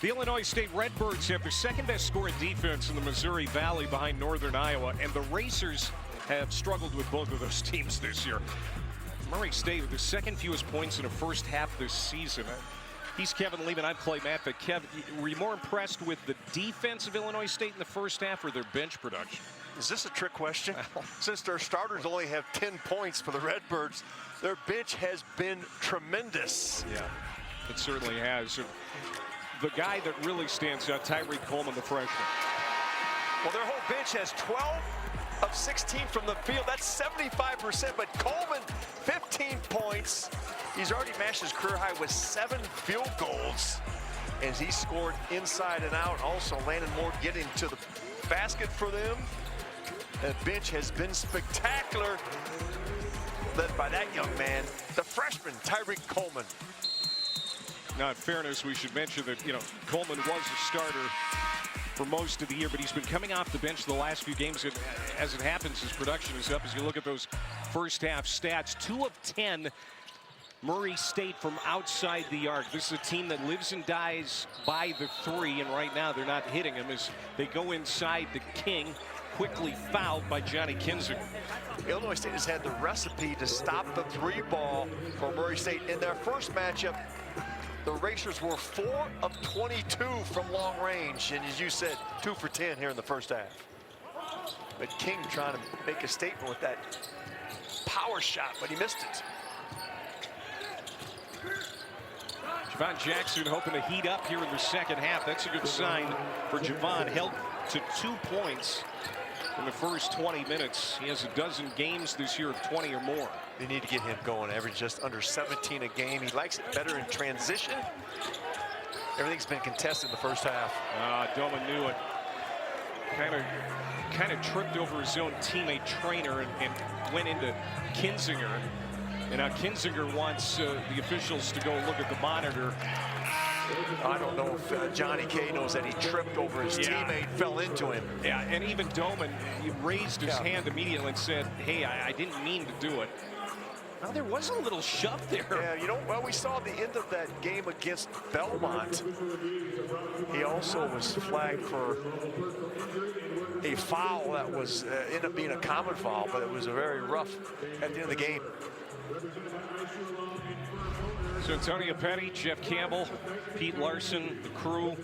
The Illinois State Redbirds have their second best scoring defense in the Missouri Valley behind Northern Iowa, and the Racers have struggled with both of those teams this year. Murray State with the second fewest points in the first half this season. He's Kevin Lehman. I'm Clay Matvick. Kev, were you more impressed with the defense of Illinois State in the first half or their bench production? Is this a trick question? Since their starters only have 10 points for the Redbirds, their bench has been tremendous. Yeah, it certainly has. The guy that really stands out, Tyreek Coleman, the freshman. Well, their whole bench has 12 of 16 from the field. That's 75%, but Coleman, 15 points. He's already matched his career high with 7 field goals. And he scored inside and out. Also, Landon Moore getting to the basket for them. The bench has been spectacular, led by that young man, the freshman, Tyreek Coleman. Now, in fairness, we should mention that, Coleman was a starter for most of the year, but he's been coming off the bench the last few games. And as it happens, his production is up. As you look at those first half stats, 2 of 10 Murray State from outside the arc. This is a team that lives and dies by the 3, and right now they're not hitting him as they go inside the King, quickly fouled by Johnny Kinzinger. Illinois State has had the recipe to stop the 3 ball for Murray State. In their first matchup, the Racers were 4 of 22 from long range, and as you said, 2 for 10 here in the first half. But King trying to make a statement with that power shot, but he missed it. Javon Jackson hoping to heat up here in the second half. That's a good sign for Javon. Held to 2 points in the first 20 minutes. He has a dozen games this year of 20 or more. They need to get him going, average just under 17 a game. He likes it better in transition. Everything's been contested in the first half. Doman knew it. Kind of tripped over his own teammate Trainer and went into Kinzinger. And now Kinzinger wants the officials to go look at the monitor. I don't know if Johnny K knows that he tripped over his teammate, fell into him. Yeah, and even Doman, he raised his hand immediately and said, hey, I didn't mean to do it. Well, there was a little shove there. Yeah, well, we saw the end of that game against Belmont. He also was flagged for a foul that was ended up being a common foul, but it was a very rough at the end of the game. So Antonio Petty, Jeff Campbell, Pete Larson, the crew.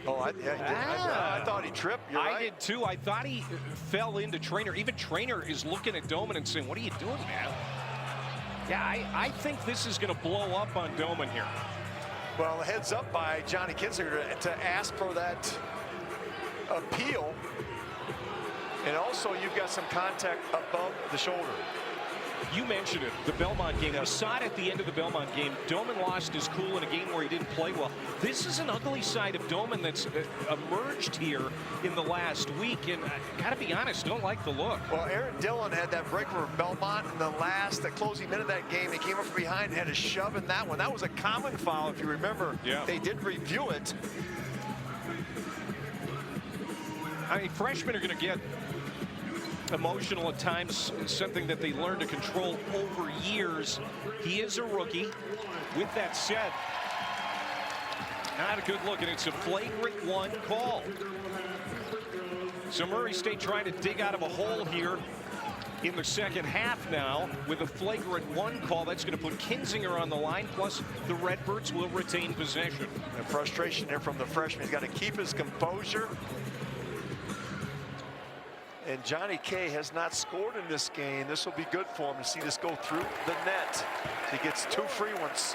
Oh, I thought he tripped. You're right. I did too. I thought he fell into Trainer. Even Trainer is looking at Doman and saying, what are you doing, man? Yeah, I think this is going to blow up on Doman here. Well, heads up by Johnny Kinzinger to ask for that appeal. And also, you've got some contact above the shoulder. You mentioned it, the Belmont game. We saw it at the end of the Belmont game. Doman lost his cool in a game where he didn't play well. This is an ugly side of Doman that's emerged here in the last week, and I gotta be honest, don't like the look. Well, Aaron Dillon had that break for Belmont in the closing minute of that game. He came up from behind and had a shove in that one. That was a common foul, if you remember. Yeah. They did review it. I mean, freshmen are gonna get emotional at times, something that they learn to control over years. He is a rookie. With that said, not a good look, and it's a flagrant 1 call. So Murray State trying to dig out of a hole here in the second half now with a flagrant 1 call. That's going to put Kinzinger on the line, plus the Redbirds will retain possession. And frustration there from the freshman. He's got to keep his composure. And Johnny K has not scored in this game. This will be good for him to see this go through the net. He gets 2 free ones.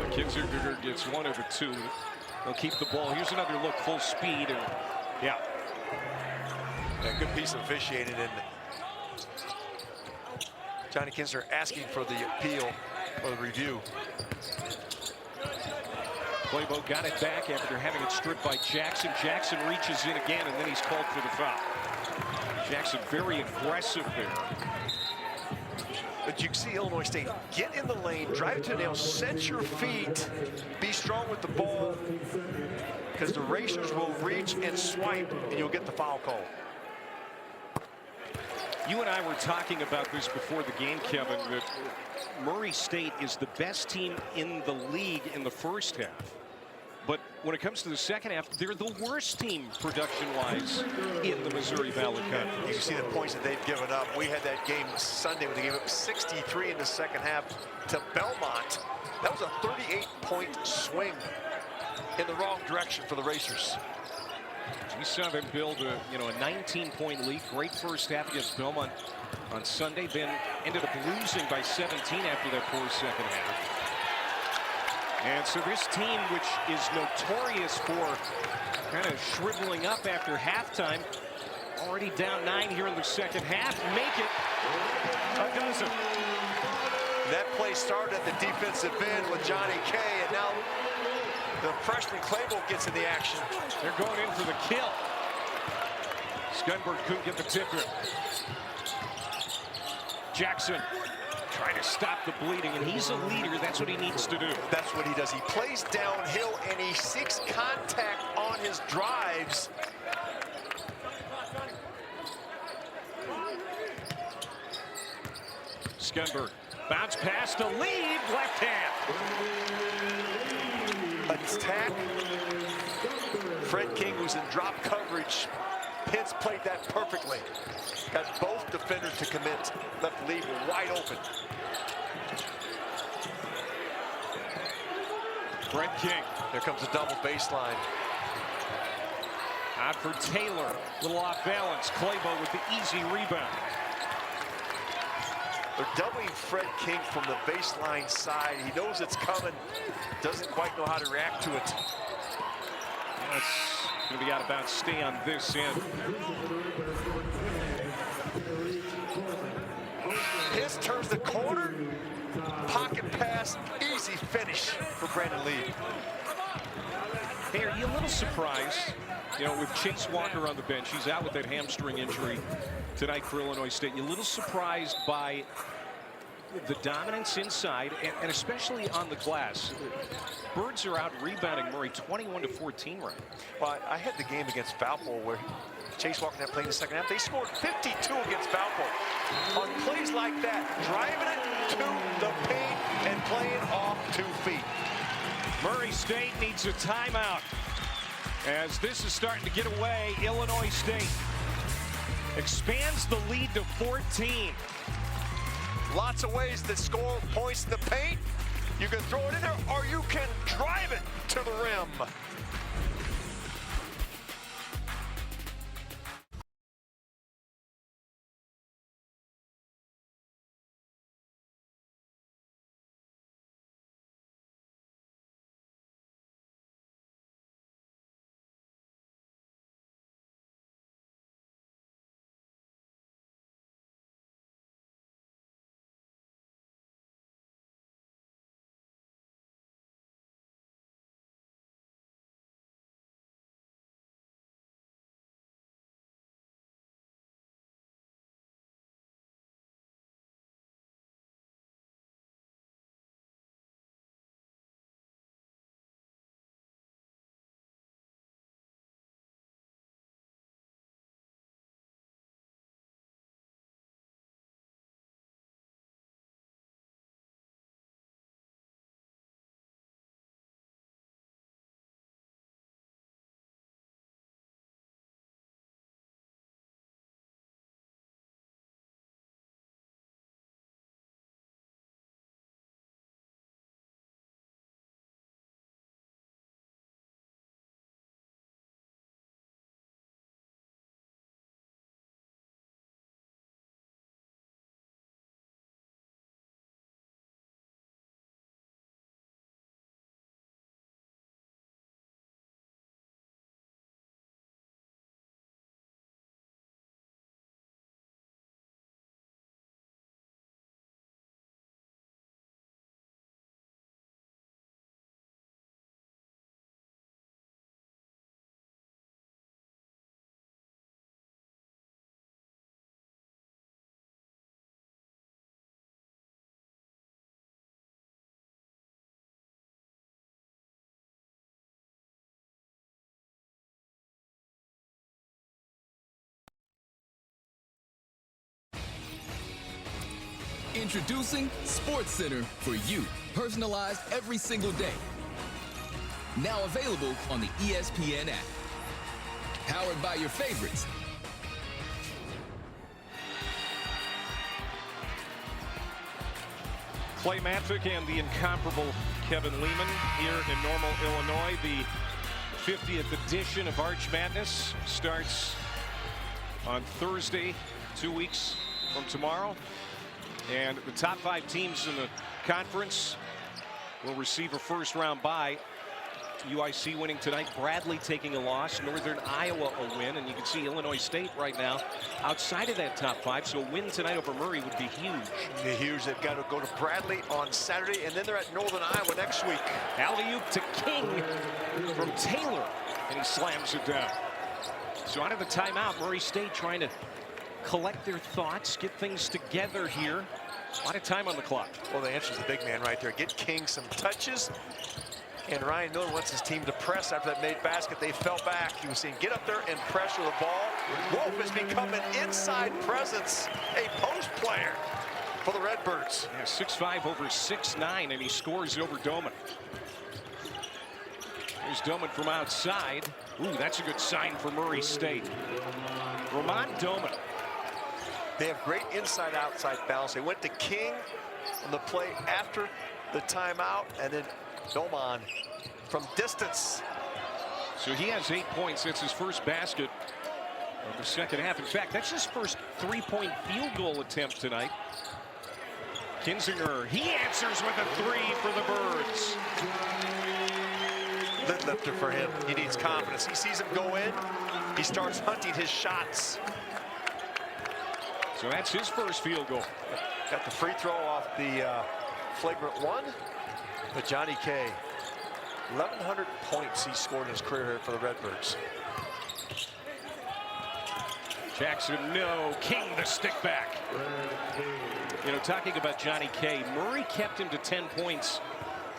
Kinzinger gets 1 of the 2. They'll keep the ball. Here's another look, full speed, and yeah. A good piece of officiating, and Johnny Kinzinger asking for the appeal or the review. Playboy got it back after having it stripped by Jackson. Jackson reaches in again, and then he's called for the foul. Jackson very aggressive there. But you can see Illinois State get in the lane, drive to the nail, set your feet, be strong with the ball, because the Racers will reach and swipe, and you'll get the foul call. You and I were talking about this before the game, Kevin, that Murray State is the best team in the league in the first half. But when it comes to the second half, they're the worst team production-wise in the Missouri Valley Conference. You see the points that they've given up. We had that game Sunday when they gave up 63 in the second half to Belmont. That was a 38-point swing in the wrong direction for the Racers. We saw them build a 19-point lead. Great first half against Belmont on Sunday. Then ended up losing by 17 after that poor second half. And so this team, which is notorious for kind of shriveling up after halftime, already down 9 here in the second half, make it a dozen. That play started at the defensive end with Johnny Kay, and now the freshman Clayville gets in the action. They're going in for the kill. Scunberg couldn't get the tip in. Jackson trying to stop the bleeding, and he's a leader. That's what he needs to do. That's what he does. He plays downhill, and he seeks contact on his drives. Scunberg, bounce pass to lead, left hand. Attack. Fred King, who's in drop coverage. Pitts played that perfectly. Got both defenders to commit. Left the lead wide open. Fred King. There comes a double baseline. Out for Taylor. Little off balance. Claybo with the easy rebound. They're doubling Fred King from the baseline side. He knows it's coming. Doesn't quite know how to react to it. That's going to be out of bounds. Stay on this end. His turns the corner. Pocket pass. Easy finish for Brandon Lee. Hey, are you a little surprised, with Chase Walker on the bench? He's out with that hamstring injury tonight for Illinois State. You a little surprised by the dominance inside, and especially on the glass. Birds are out rebounding Murray 21-14 right. Well, I had the game against Valpo where Chase Walker had played in the second half. They scored 52 against Valpo. On plays like that, driving it to the paint and playing off 2 feet. Murray State needs a timeout. As this is starting to get away, Illinois State expands the lead to 14. Lots of ways to score points in the paint. You can throw it in there, or you can drive it to the rim. Introducing SportsCenter for you, personalized every single day. Now available on the ESPN app. Powered by your favorites. Clay Matvick and the incomparable Kevin Lehman here in Normal, Illinois. The 50th edition of Arch Madness starts on Thursday, 2 weeks from tomorrow. And the top 5 teams in the conference will receive a first-round bye. UIC winning tonight, Bradley taking a loss, Northern Iowa a win, and you can see Illinois State right now outside of that top 5, so a win tonight over Murray would be huge. Huge. They've got to go to Bradley on Saturday, and then they're at Northern Iowa next week. Alley-oop to King from Taylor, and he slams it down. So out of the timeout, Murray State trying to collect their thoughts, get things together here. A lot of time on the clock. Well, the answer is the big man right there. Get King some touches. And Ryan Miller wants his team to press after that made basket. They fell back. He was saying, get up there and pressure the ball. Wolf has become an inside presence, a post player for the Redbirds. Yeah, 6'5" over 6'9", and he scores over Doman. Here's Doman from outside. Ooh, that's a good sign for Murray State. Ramon Doman. They have great inside-outside balance. They went to King on the play after the timeout, and then Doman from distance. So he has 8 points. That's his first basket of the second half. In fact, that's his first 3-point field goal attempt tonight. Kinzinger, he answers with a 3 for the Birds. Lid lifter for him. He needs confidence. He sees him go in. He starts hunting his shots. So that's his first field goal. Got the free throw off the flagrant one. But Johnny K, 1,100 points he scored in his career here for the Redbirds. Jackson, no. King, the stick back. You know, talking about Johnny K, Murray kept him to 10 points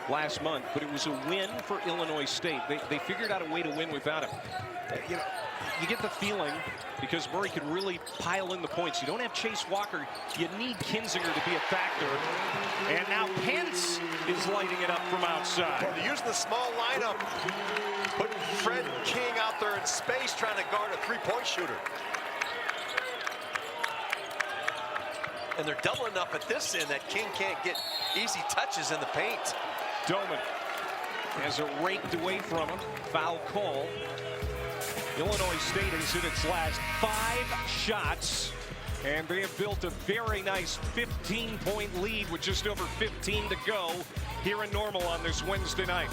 last month, but it was a win for Illinois State. They figured out a way to win without him. You know, you get the feeling, because Murray can really pile in the points. You don't have Chase Walker. You need Kinzinger to be a factor. And now Pence is lighting it up from outside. Well, they're using the small lineup. Putting Fred King out there in space trying to guard a three-point shooter. And they're doubling up at this end that King can't get easy touches in the paint. Doman has it raked away from him. Foul call. Illinois State has hit its last 5 shots, and they have built a very nice 15-point lead with just over 15 to go here in Normal on this Wednesday night.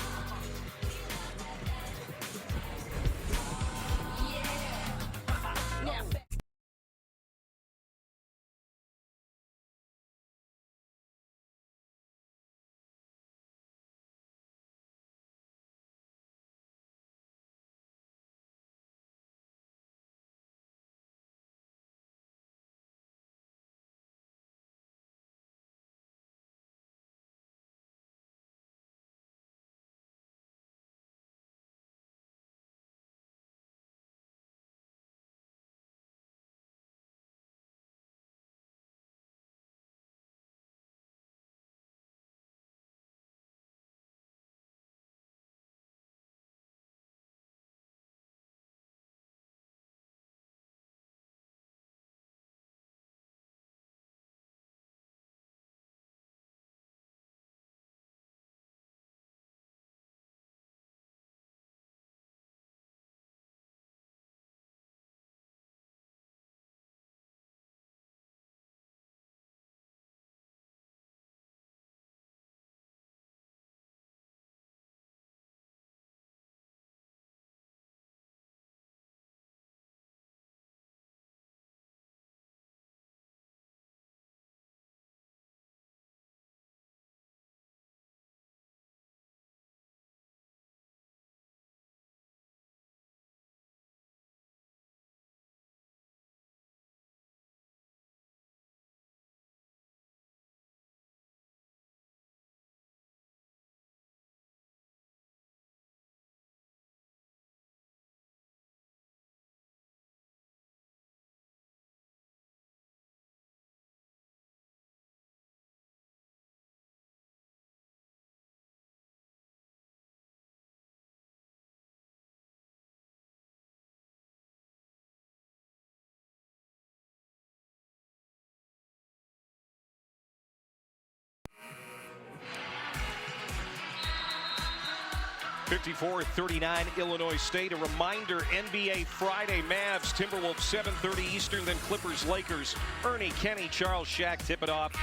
54-39 Illinois State. A reminder, NBA Friday, Mavs, Timberwolves, 7:30 Eastern, then Clippers, Lakers. Ernie, Kenny, Charles, Shaq tip it off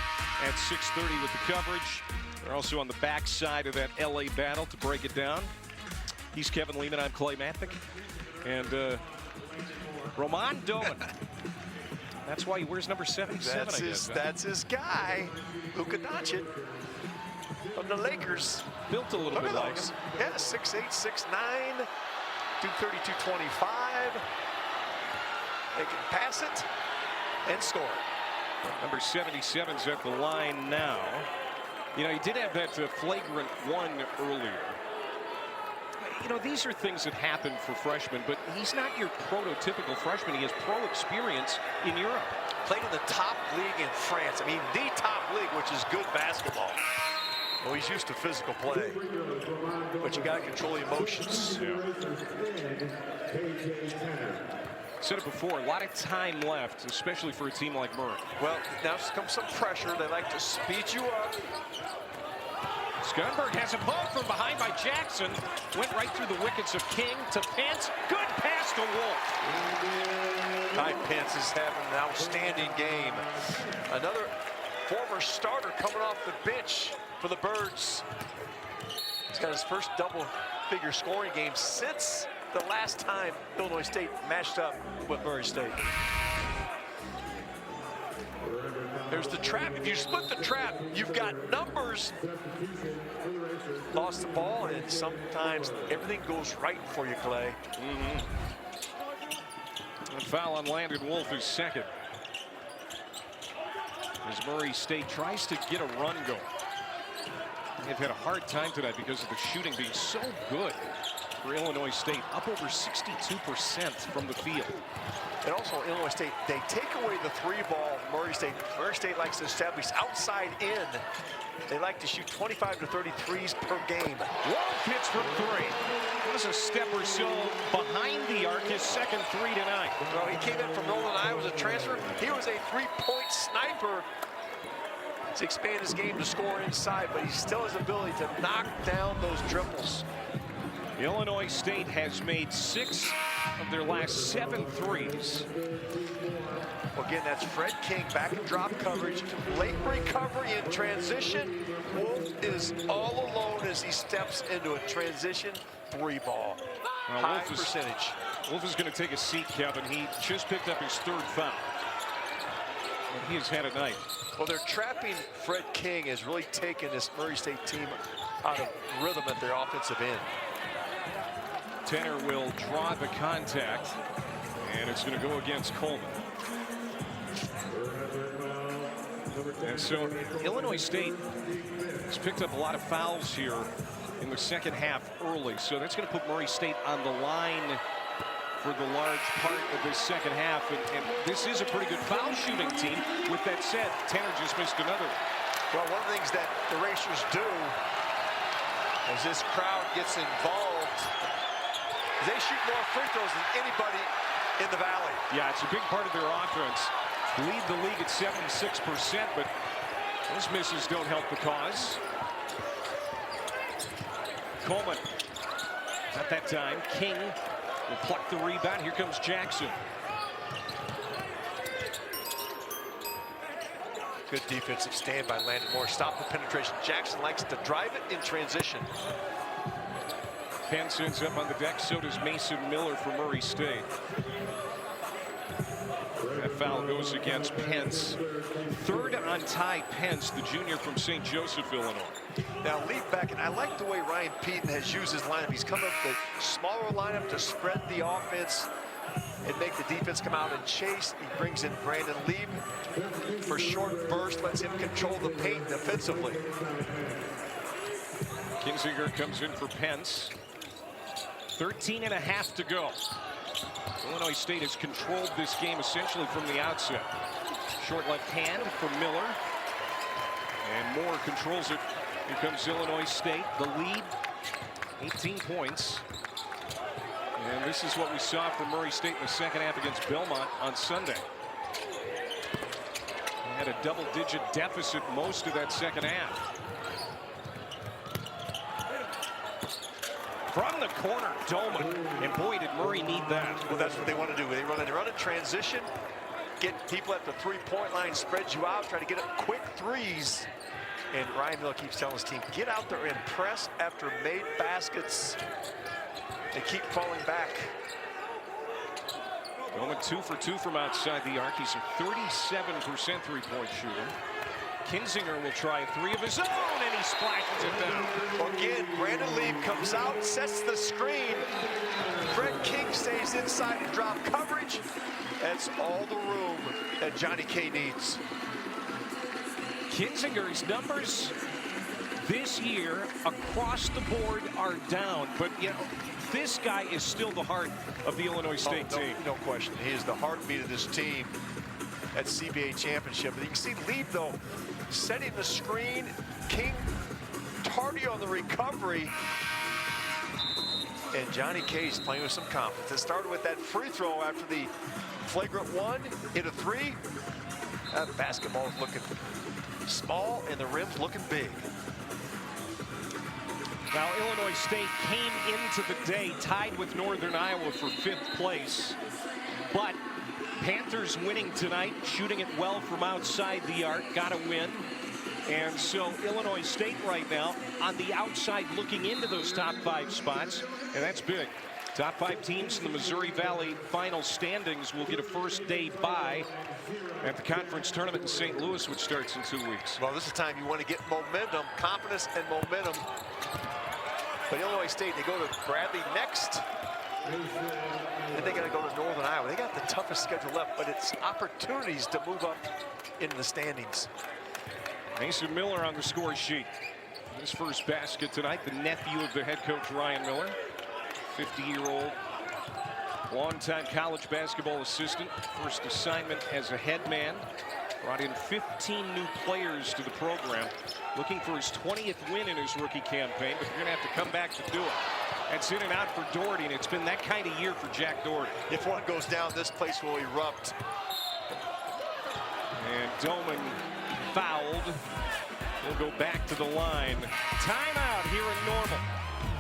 at 6:30 with the coverage. They're also on the backside of that LA battle to break it down. He's Kevin Lehman, I'm Clay Mathick. And Roman Doman. That's why he wears number 77, I guess. That's his guy, Luka Doncic from the Lakers. Built a little Look bit at like those. him. Yeah, 6'8", 6'9", 230, 225. They can pass it and score. Number 77's at the line now. You know, he did have that flagrant one earlier. You know, these are things that happen for freshmen, but he's not your prototypical freshman. He has pro experience in Europe. Played in the top league in France. I mean, the top league, which is good basketball. Well, he's used to physical play, but you got to control the emotions. Yeah. Said it before, a lot of time left, especially for a team like Murray. Well, now comes some pressure. They like to speed you up. Skunberg has a ball from behind by Jackson. Went right through the wickets of King to Pence. Good pass to Wolf. Ty Pence is having an outstanding game. Another former starter coming off the bench for the Birds. He's got his first double-figure scoring game since the last time Illinois State matched up with Murray State. There's the trap. If you split the trap, you've got numbers. Lost the ball, and sometimes everything goes right for you, Clay. And foul on Landon Wolf is second. As Murray State tries to get a run going. They've had a hard time tonight because of the shooting being so good for Illinois State, up over 62% from the field. And also Illinois State, they take away the three ball. Murray State likes to establish outside in. They like to shoot 25 to 30 threes per game. Wolf hits from three. It was a step or so behind the arc, his second three tonight. Well, he came in from Northern Iowa as a transfer. He was a three-point sniper to expand his game to score inside, but he still has the ability to knock down those dribbles. Illinois State has made 6 of their last 7 threes. Well, again, that's Fred King back in drop coverage. Late recovery in transition. Wolf is all alone as he steps into a transition three ball. Well, High percentage. Wolf is going to take a seat, Kevin. He just picked up his 3rd foul. And he has had a night. Well, they're trapping Fred King has really taken this Murray State team out of rhythm at their offensive end. Tenner will draw the contact, and it's going to go against Coleman. And so Illinois State has picked up a lot of fouls here in the second half early. So that's going to put Murray State on the line for the large part of this second half. And this is a pretty good foul shooting team. With that said, Tenner just missed another one. Well, one of the things that the Racers do as this crowd gets involved, they shoot more free throws than anybody in the Valley. Yeah, it's a big part of their offense. Lead the league at 76%, but those misses don't help the cause. Coleman, not that time. King will pluck the rebound. Here comes Jackson. Good defensive stand by Landon Moore. Stop the penetration. Jackson likes to drive it in transition. Pence ends up on the deck. So does Mason Miller for Murray State. That foul goes against Pence. 3rd on Ty Pence, the junior from St. Joseph, Illinois. Now lead back, and I like the way Ryan Peaton has used his lineup. He's come up with a smaller lineup to spread the offense and make the defense come out and chase. He brings in Brandon Lieb for short burst, lets him control the paint defensively. Kinzinger comes in for Pence. 13.5 to go. Illinois State has controlled this game essentially from the outset. Short left hand for Miller. And Moore controls it. Here comes Illinois State. The lead, 18 points. And this is what we saw from Murray State in the second half against Belmont on Sunday. They had a double-digit deficit most of that second half. From the corner, Doman. And boy, did Murray need that. Well, that's what they want to do. They run a transition, get people at the three-point line, spread you out, try to get up quick threes. And Ryan Miller keeps telling his team, get out there and press after made baskets. They keep falling back. Doman 2 for 2 from outside the arc. He's a 37% three-point shooter. Kinzinger will try 3 of his own, and he splashes it down. Again, Brandon Lee comes out, sets the screen. Fred King stays inside and drop coverage. That's all the room that Johnny K needs. Kinzinger's numbers this year across the board are down, but you know, this guy is still the heart of the Illinois State team. No question. He is the heartbeat of this team at CBA championship. And you can see Lee, though, setting the screen. King tardy on the recovery. And Johnny K's playing with some confidence. It started with that free throw after the flagrant one, hit a 3. That basketball is looking small and the rim's looking big. Now, Illinois State came into the day tied with Northern Iowa for 5th place. But Panthers winning tonight, shooting it well from outside the arc, got a win. And so Illinois State right now on the outside looking into those top 5 spots, and that's big. Top 5 teams in the Missouri Valley final standings will get a first day bye at the conference tournament in St. Louis, which starts in 2 weeks. Well, this is the time you want to get momentum, confidence and momentum. But Illinois State, they go to Bradley next. Then they got to go to Northern Iowa. They got the toughest schedule left, but it's opportunities to move up into the standings. Mason Miller on the score sheet. His first basket tonight, the nephew of the head coach Ryan Miller, 50-year-old, longtime college basketball assistant. First assignment as a head man. Brought in 15 new players to the program. Looking for his 20th win in his rookie campaign, but you're going to have to come back to do it. That's in and out for Doherty, and it's been that kind of year for Jack Doherty. If one goes down, this place will erupt. And Doman fouled. He'll go back to the line. Timeout here in Normal.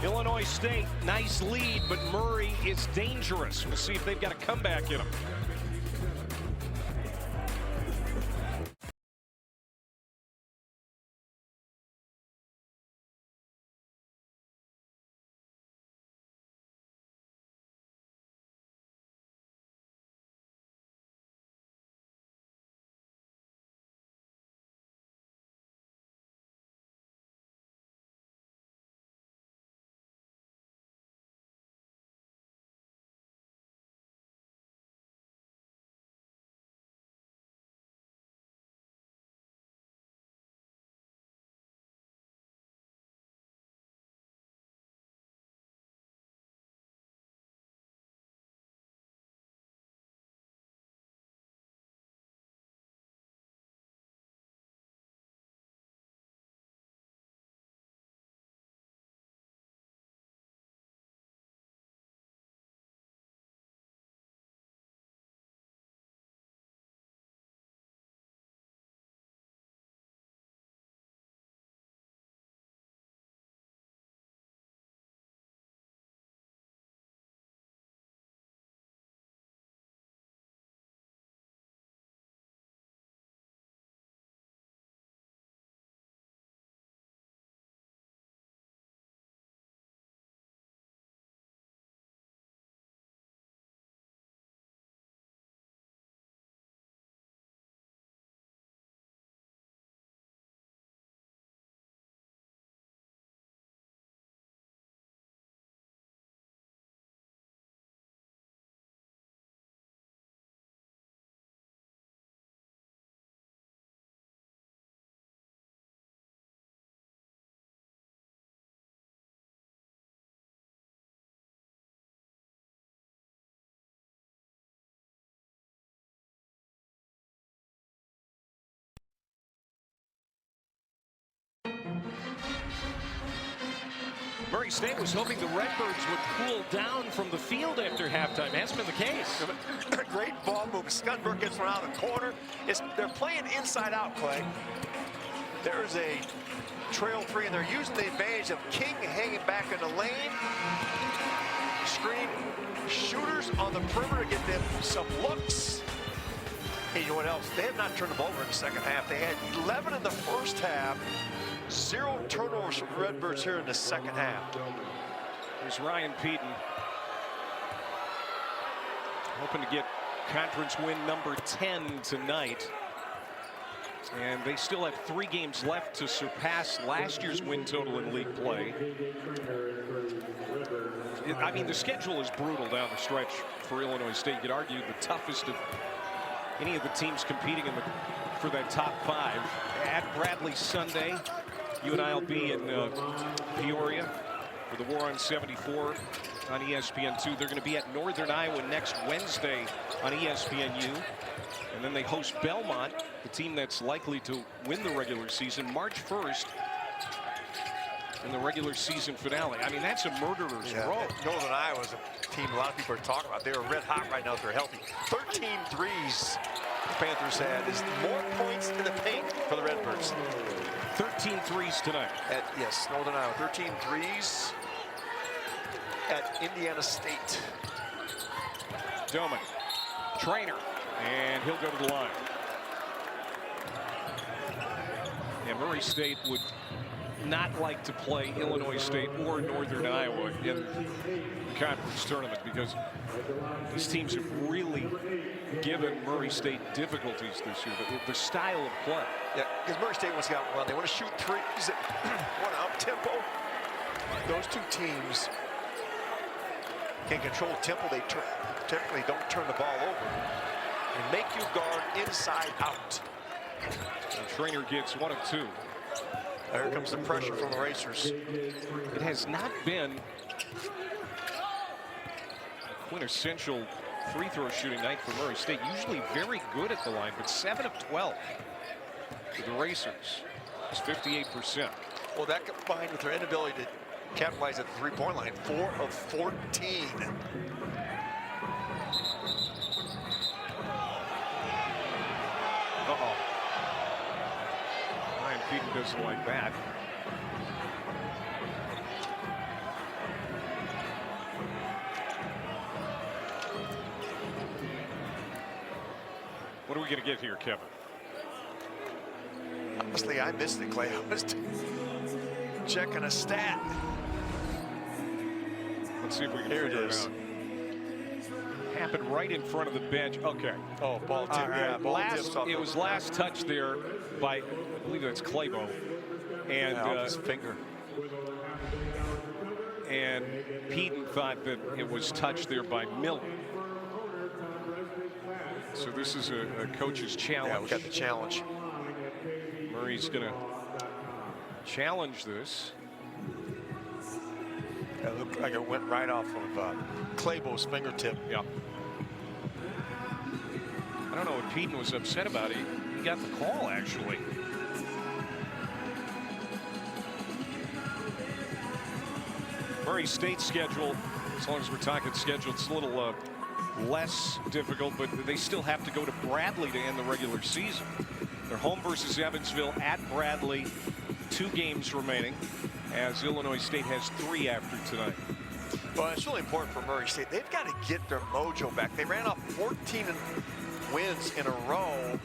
Illinois State, nice lead, but Murray is dangerous. We'll see if they've got a comeback in them. Murray State was hoping the Redbirds would cool down from the field after halftime. Hasn't been the case. Great ball move. Scunberg gets one out of the corner. They're playing inside out, Clay. There's a trail 3, and they're using the advantage of King hanging back in the lane. Screen shooters on the perimeter, get them some looks. And you know what else? They have not turned the ball over in the second half. They had 11 in the first half. 0 turnovers from the Redbirds here in the second half. There's Ryan Peden, hoping to get conference win number 10 tonight. And they still have 3 games left to surpass last year's win total in league play. I mean, the schedule is brutal down the stretch for Illinois State. You could argue the toughest of any of the teams competing for that top 5. At Bradley Sunday, UNI will be in Peoria for the War on 74 on ESPN2. They're going to be at Northern Iowa next Wednesday on ESPNU. And then they host Belmont, the team that's likely to win the regular season, March 1st in the regular season finale. I mean, that's a murderer's row. Northern Iowa is a team a lot of people are talking about. They are red hot right now if they're healthy. 13 threes the Panthers had is more points in the paint for the Redbirds. 13 threes tonight. Yes, Northern Iowa, 13 threes at Indiana State. Doman, Trainer, and he'll go to the line. And Murray State would not like to play Illinois State or Northern Iowa in the conference tournament because these teams have really given Murray State difficulties this year. The style of play. Yeah, because Murray State wants to get out and run. They want to shoot threes, want to up-tempo. Those two teams can control tempo. They typically don't turn the ball over and make you guard inside out. And Trainer gets 1 of 2. There comes the pressure from the Racers. It has not been a quintessential free throw shooting night for Murray State. Usually very good at the line, but 7 of 12 for the Racers. It's 58%. Well, that combined with their inability to capitalize at the three-point line, 4 of 14. Uh-oh. Ryan Peden doesn't like that. What are we going to get here, Kevin? Honestly, I missed it, Clay. I was checking a stat. Let's see if we can Here figure it is. out. Happened right in front of the bench. Okay. Oh, ball tip. Yeah, ball tips off. It was last touch there by, I believe that's Claybo. And off his finger. And Peden thought that it was touched there by Miller. So this is a coach's challenge. Yeah, we got the challenge. Murray's going to challenge this. It looked like it went right off of Claybo's fingertip. Yeah. I don't know what Peden was upset about. He got the call, actually. Murray State schedule, as long as we're talking schedule, it's a little less difficult, but they still have to go to Bradley to end the regular season. They're home versus Evansville, at Bradley, 2 games remaining, as Illinois State has 3 after tonight. Well, it's really important for Murray State. They've got to get their mojo back. They ran off 14 wins in a row,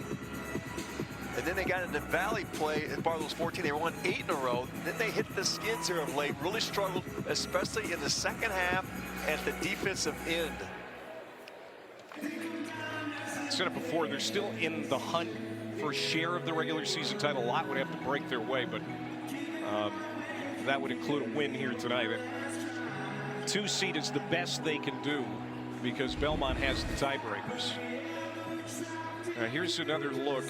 and then they got into Valley play as part of those 14. They won 8 in a row. Then they hit the skids here of late, really struggled, especially in the second half at the defensive end. Said it before, they're still in the hunt for a share of the regular season title. A lot would have to break their way, but that would include a win here tonight. 2 seed is the best they can do because Belmont has the tiebreakers. Now here's another look.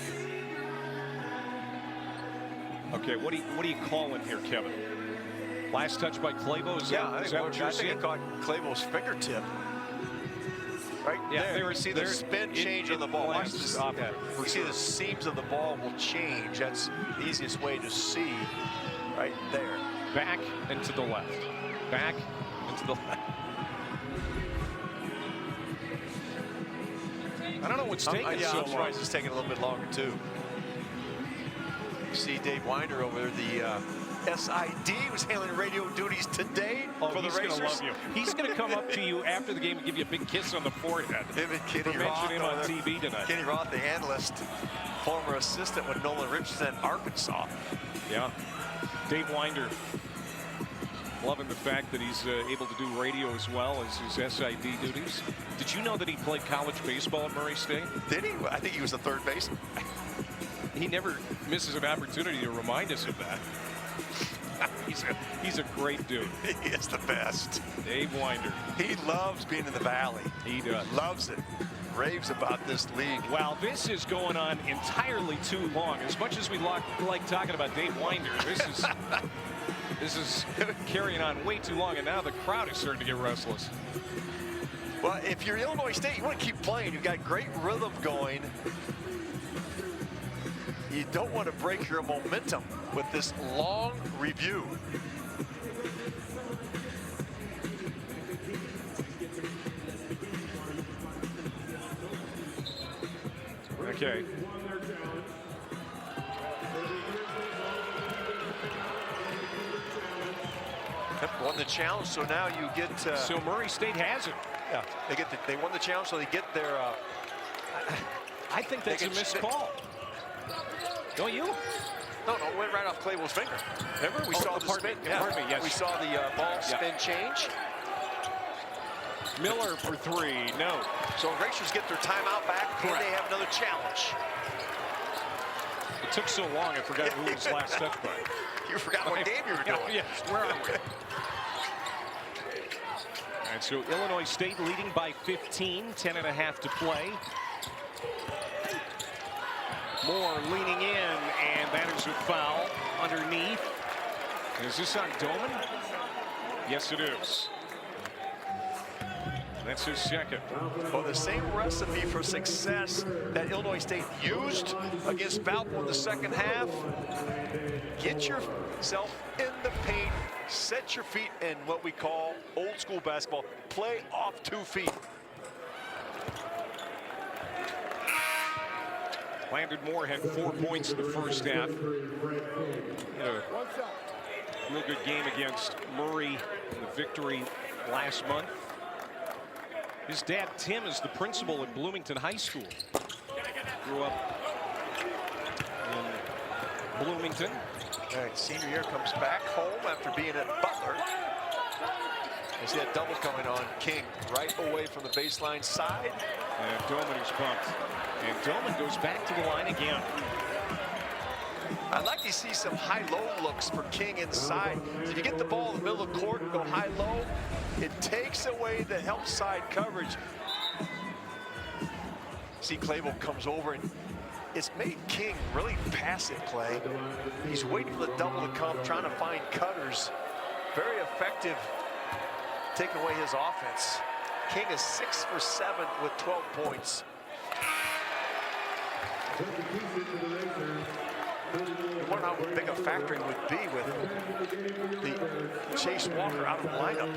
Okay, what are you calling here, Kevin? Last touch by Claybo. Is that what you're seeing? I think it caught Claybo's fingertip. Right there, you see the spin change on the ball. Watch this. You see the seams of the ball will change. That's the easiest way to see right there. Back and to the left. Back and to the left. I don't know what's taking so I'm long. surprised it's taking a little bit longer, too. You see Dave Winder over there, the SID, was handling radio duties today for the He's Racers. gonna love you. He's gonna come up to you after the game and give you a big kiss on the forehead. Him and Kenny for Roth mentioning him on TV tonight. Kenny Roth, the analyst, former assistant with Nolan Richardson in Arkansas. Yeah. Dave Winder, loving the fact that he's able to do radio as well as his SID duties. Did you know that he played college baseball at Murray State? Did he? I think he was the third baseman. He never misses an opportunity to remind us of that. He's a great dude. He is the best. Dave Winder. He loves being in the Valley. He does. Loves it. Raves about this league. Wow, this is going on entirely too long. As much as we like talking about Dave Winder, this is carrying on way too long, and now the crowd is starting to get restless. Well, if you're Illinois State, you want to keep playing. You've got great rhythm going. You don't want to break your momentum with this long review. Okay. Won the challenge, so now you get. So Murray State has it. Yeah, they won the challenge, so they get their. I think that's a missed call. Don't you? No, it went right off Claypool's finger. Remember, we saw the spin. Pardon me, yes. We saw the ball spin change. Miller for three, no. So Racers get their timeout back, and they have another challenge. It took so long, I forgot who was last touched by. You forgot what game you were doing. Yes, where are we? And so Illinois State leading by 15, 10.5 to play. Moore leaning in, and that is a foul underneath. Is this on Doman? Yes, it is. That's his second. Well, the same recipe for success that Illinois State used against Valpo in the second half. Get yourself in the paint, set your feet in what we call old school basketball, play off 2 feet. Landon Moore had 4 points in the first half. Had a real good game against Murray in the victory last month. His dad, Tim, is the principal at Bloomington High School. Grew up in Bloomington. All right, senior year comes back home after being at Butler. You see that double coming on King right away from the baseline side. And Doman is bumped. And Doman goes back to the line again. I'd like to see some high-low looks for King inside. If you get the ball in the middle of the court and go high-low, it takes away the help side coverage. See, Claypool comes over, and it's made King really passive play. He's waiting for the double to come, trying to find cutters. Very effective taking away his offense. King is 6 for 7 with 12 points. You wonder how big a factor it would be with the Chase Walker out of the lineup.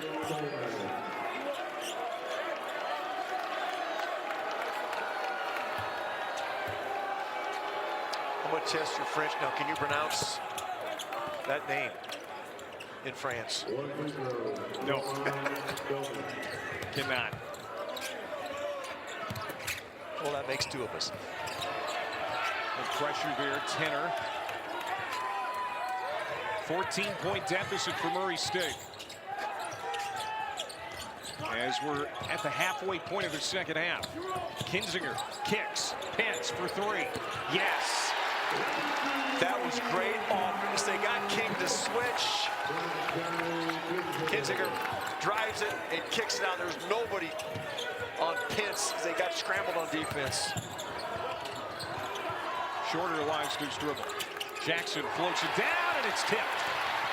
How much Chester French? Now, can you pronounce that name in France? No. Cannot. Well, that makes 2 of us. And pressure there, Tenor. 14-point deficit for Murray State. As we're at the halfway point of the second half. Kinzinger kicks, Pence for 3. Yes. That was great offense. They got King to switch. Kinzinger drives it and kicks it out. There's nobody on Pence. They got scrambled on defense. Shorter lines to his dribble. Jackson floats it down, and it's tipped.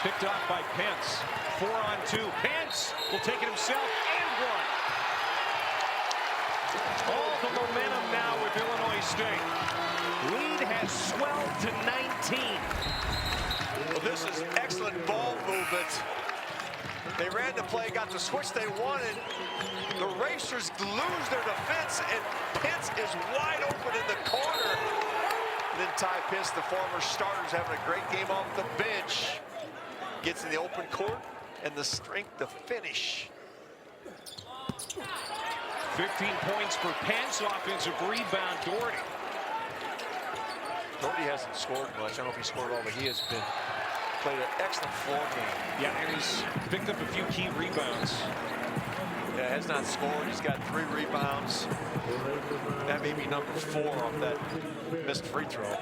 Picked off by Pence. 4 on 2. Pence will take it himself and one. All the momentum now with Illinois State. Lead has swelled to 19. Well, this is excellent ball movement. They ran the play, got the switch they wanted. The Racers lose their defense, and Pence is wide open in the corner. And then Ty Pitts, the former starter, is having a great game off the bench. Gets in the open court and the strength to finish. 15 points for Pence, offensive rebound, Doherty. Doherty hasn't scored much. I don't know if he scored all, but he has played an excellent floor game. Yeah, and he's picked up a few key rebounds. Yeah, has not scored. He's got 3 rebounds. That may be number 4 off that missed free throw.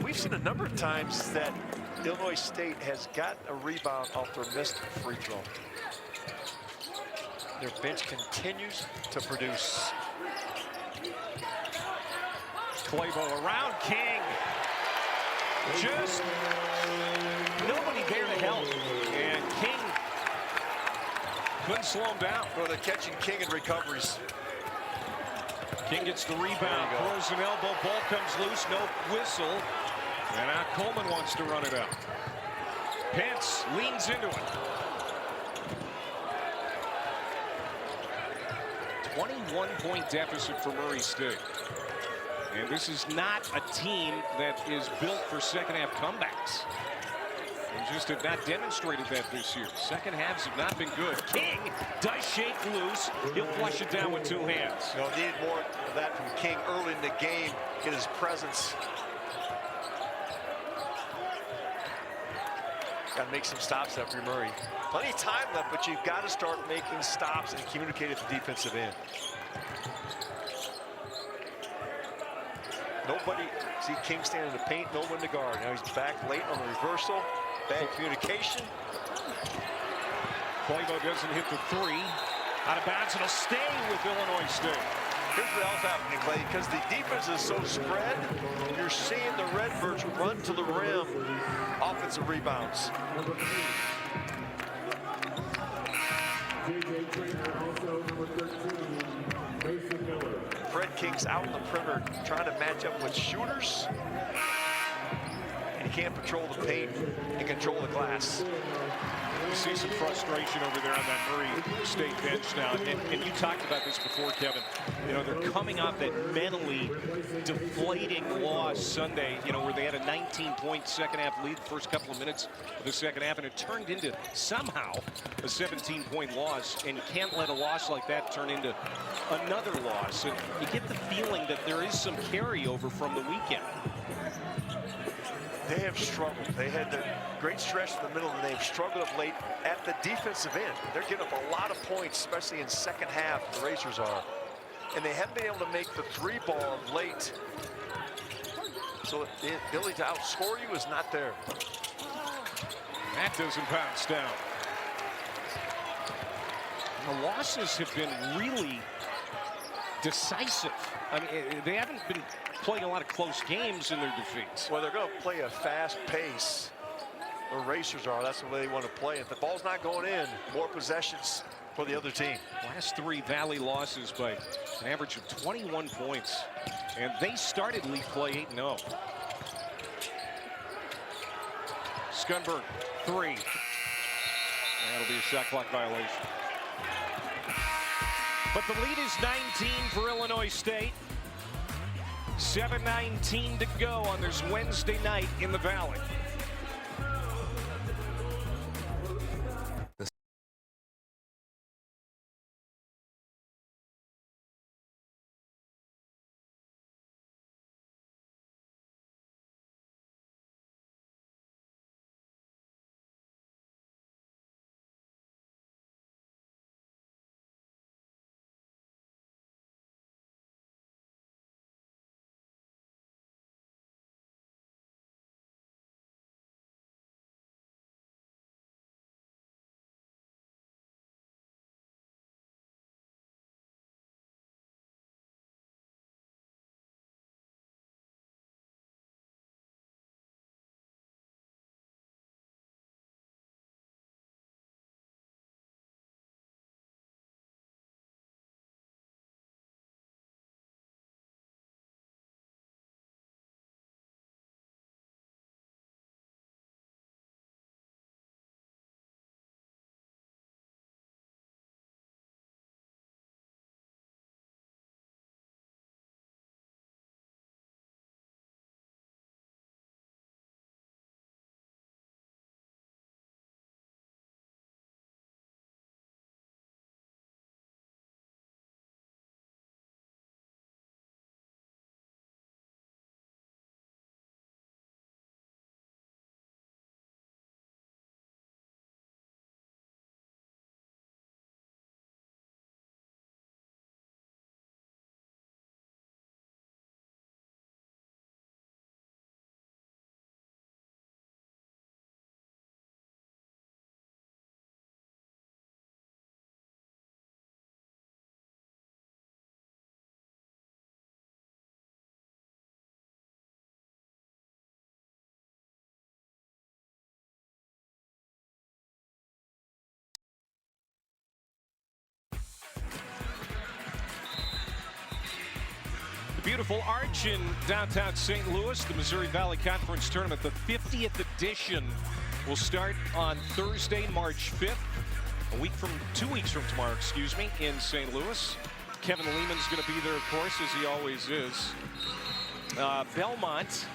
We've seen a number of times that Illinois State has gotten a rebound off their missed free throw. Their bench continues to produce. Claybo around King. Just nobody there to help. And King couldn't slow him down. Well, they're catching King in recoveries. King gets the rebound, throws an elbow, ball comes loose, no whistle. And now Coleman wants to run it out. Pence leans into it. 21-point deficit for Murray State. And this is not a team that is built for second-half comebacks. And just have not demonstrated that this year. Second halves have not been good. King does shake loose. He'll flush it down with 2 hands. You know, needed more of that from King early in the game. Get his presence. Got to make some stops after Murray. Plenty of time left, but you've got to start making stops and communicate at the defensive end. Nobody, see King standing in the paint, no one to guard. Now he's back late on the reversal. Bad communication. Claybo doesn't hit the 3. Out of bounds, it'll stay with Illinois State. Here's what else happening, Clay, because the defense is so spread, you're seeing the Redbirds run to the rim. Offensive rebounds. Fred King's out in the perimeter trying to match up with shooters. And he can't control the paint and control the glass. You see some frustration over there on that Murray State bench now. And you talked about this before, Kevin. You know, they're coming off that mentally deflating loss Sunday, you know, where they had a 19-point second-half lead the first couple of minutes of the second half, and it turned into somehow a 17-point loss. And you can't let a loss like that turn into another loss. And you get the feeling that there is some carryover from the weekend. They have struggled. They had the great stretch in the middle, and they've struggled up late at the defensive end. They're giving up a lot of points, especially in second half, the Racers are. And they haven't been able to make the 3-ball of late. So the ability to outscore you is not there. That doesn't bounce down. And the losses have been really decisive. I mean, they haven't been playing a lot of close games in their defeats. Well, they're going to play a fast pace. The Racers are. That's the way they want to play. If the ball's not going in, more possessions for the other team. Last 3 Valley losses by an average of 21 points. And they started league play 8-0. Scunberg, 3. That'll be a shot clock violation. But the lead is 19 for Illinois State. 7:19 to go on this Wednesday night in the Valley. Beautiful Arch in downtown St. Louis. The Missouri Valley Conference Tournament, the 50th edition, will start on Thursday, March 5th. 2 weeks from tomorrow, excuse me, in St. Louis. Kevin Lehman's going to be there, of course, as he always is. Belmont,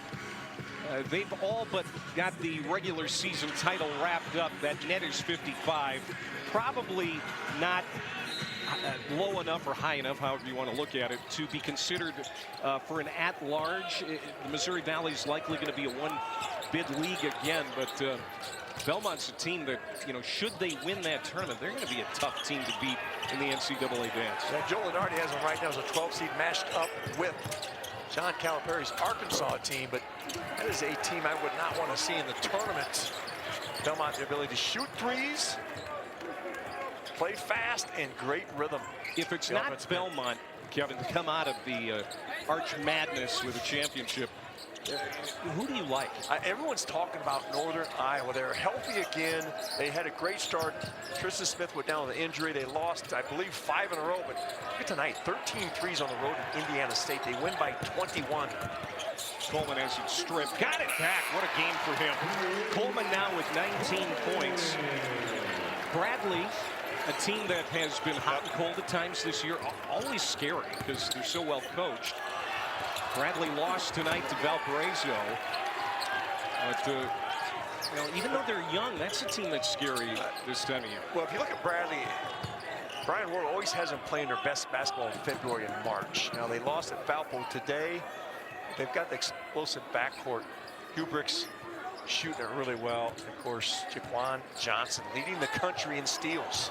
they've all but got the regular season title wrapped up. That net is 55. Probably not low enough or high enough, however you want to look at it, to be considered for an at-large. The Missouri Valley is likely going to be a one-bid league again, but Belmont's a team that, should they win that tournament, they're going to be a tough team to beat in the NCAA dance. Yeah, Joe Lunardi has them right now as a 12 seed matched up with John Calipari's Arkansas team, but that is a team I would not want to see in the tournament. Belmont, the ability to shoot threes, play fast, and great rhythm. If it's not Belmont, Kevin, to come out of the Arch Madness with a championship, who do you like? Everyone's talking about Northern Iowa. They're healthy again. They had a great start. Tristan Smith went down with an injury. They lost, I believe, 5 in a row. But look at tonight, 13 threes on the road in Indiana State. They win by 21. Coleman has it stripped. Got it back. What a game for him. Coleman now with 19 points. Bradley, a team that has been hot and cold at times this year, always scary because they're so well coached. Bradley lost tonight to Valparaiso. But, even though they're young, that's a team that's scary this time of year. Well, if you look at Bradley, Brian Ward always has them playing their best basketball in February and March. Now, they lost at Valpo today. They've got the explosive backcourt. Hubricks shooting it really well. Of course, Jaquan Johnson leading the country in steals.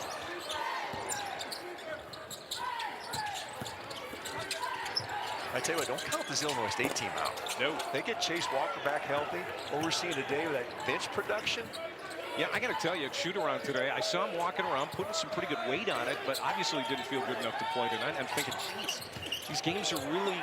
I tell you what, don't count this Illinois State team out. No. They get Chase Walker back healthy. What we're seeing today with that bench production. Yeah, I got to tell you, at shoot-around today, I saw him walking around, putting some pretty good weight on it, but obviously didn't feel good enough to play tonight. I'm thinking, geez, these games are really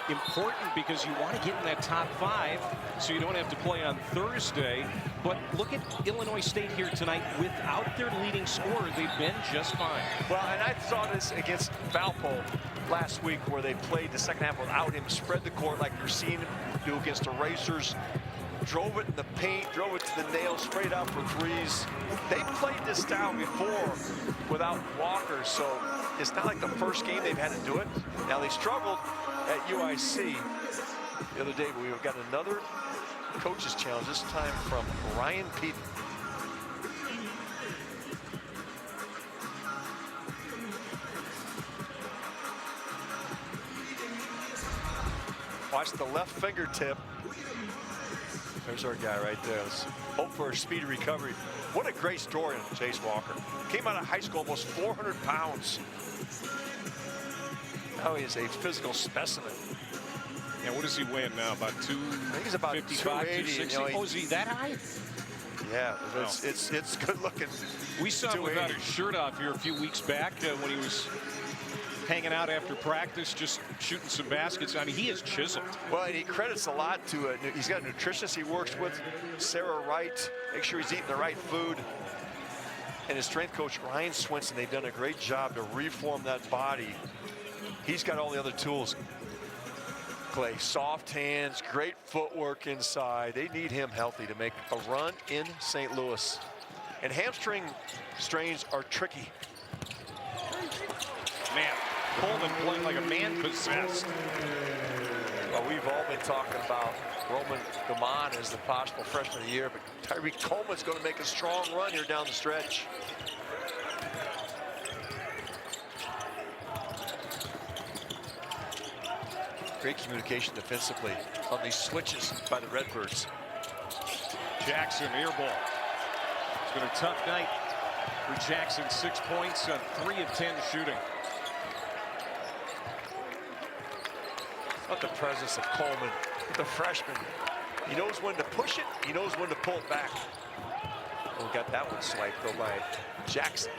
important because you want to get in that top 5 so you don't have to play on Thursday. But look at Illinois State here tonight. Without their leading scorer, they've been just fine. Well, and I saw this against Valpo last week where they played the second half without him, spread the court like you're seeing him do against the Racers, drove it in the paint, drove it to the nail, sprayed out for threes. They played this style before without Walker, so it's not like the first game they've had to do it. Now, they struggled at UIC the other day, but we've got another coach's challenge, this time from Ryan Peden. Watch the left fingertip. There's our guy right there. Let's hope for a speedy recovery. What a great story on Chase Walker. Came out of high school almost 400 pounds. Now he is a physical specimen. Yeah, what is he weighing now? About I think he's about 255, 280. 260? Is he that high? Yeah, it's good looking. We saw him without his shirt off here a few weeks back when he was hanging out after practice, just shooting some baskets. I mean, he is chiseled. Well, and he credits a lot to, he's got a nutritionist he works with, Sarah Wright, make sure he's eating the right food. And his strength coach, Ryan Swinson, they've done a great job to reform that body. He's got all the other tools. Clay, soft hands, great footwork inside. They need him healthy to make a run in St. Louis. And hamstring strains are tricky. Man, Coleman playing like a man possessed. Well, we've all been talking about Roman Gaman as the possible freshman of the year, but Tyreek Coleman's going to make a strong run here down the stretch. Great communication defensively on these switches by the Redbirds. Jackson, air ball. It's been a tough night for Jackson. 6 points on 3 of 10 shooting. Not the presence of Coleman, the freshman. He knows when to push it. He knows when to pull it back. We got that one swiped though by Jackson.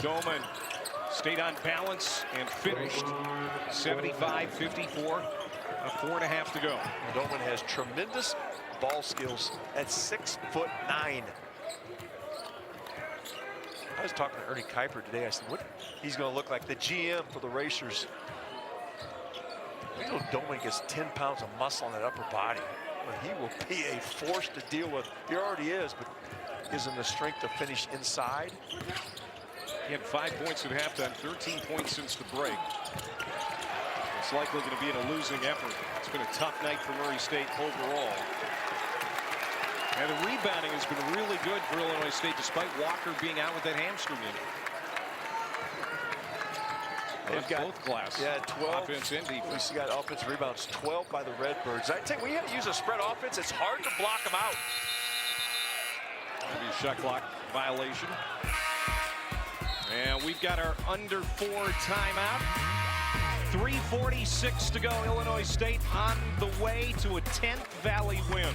Doman stayed on balance and finished 75-54. 4.5 to go. Doman has tremendous ball skills at 6'9". I was talking to Ernie Kuiper today. I said, what? He's going to look like the GM for the Racers. Angel Dome gets 10 pounds of muscle on that upper body. But he will be a force to deal with. He already is, but gives him the strength to finish inside. He had 5 points at halftime, 13 points since the break. It's likely going to be in a losing effort. It's been a tough night for Murray State overall. And the rebounding has been really good for Illinois State, despite Walker being out with that hamstring injury. They've got both classes. Yeah, 12 offense and defense. We got offensive rebounds, 12 by the Redbirds. I tell you, we have to use a spread offense. It's hard to block them out. Maybe a shot clock violation. And we've got our under 4 timeout. 3:46 to go. Illinois State on the way to a 10th Valley win.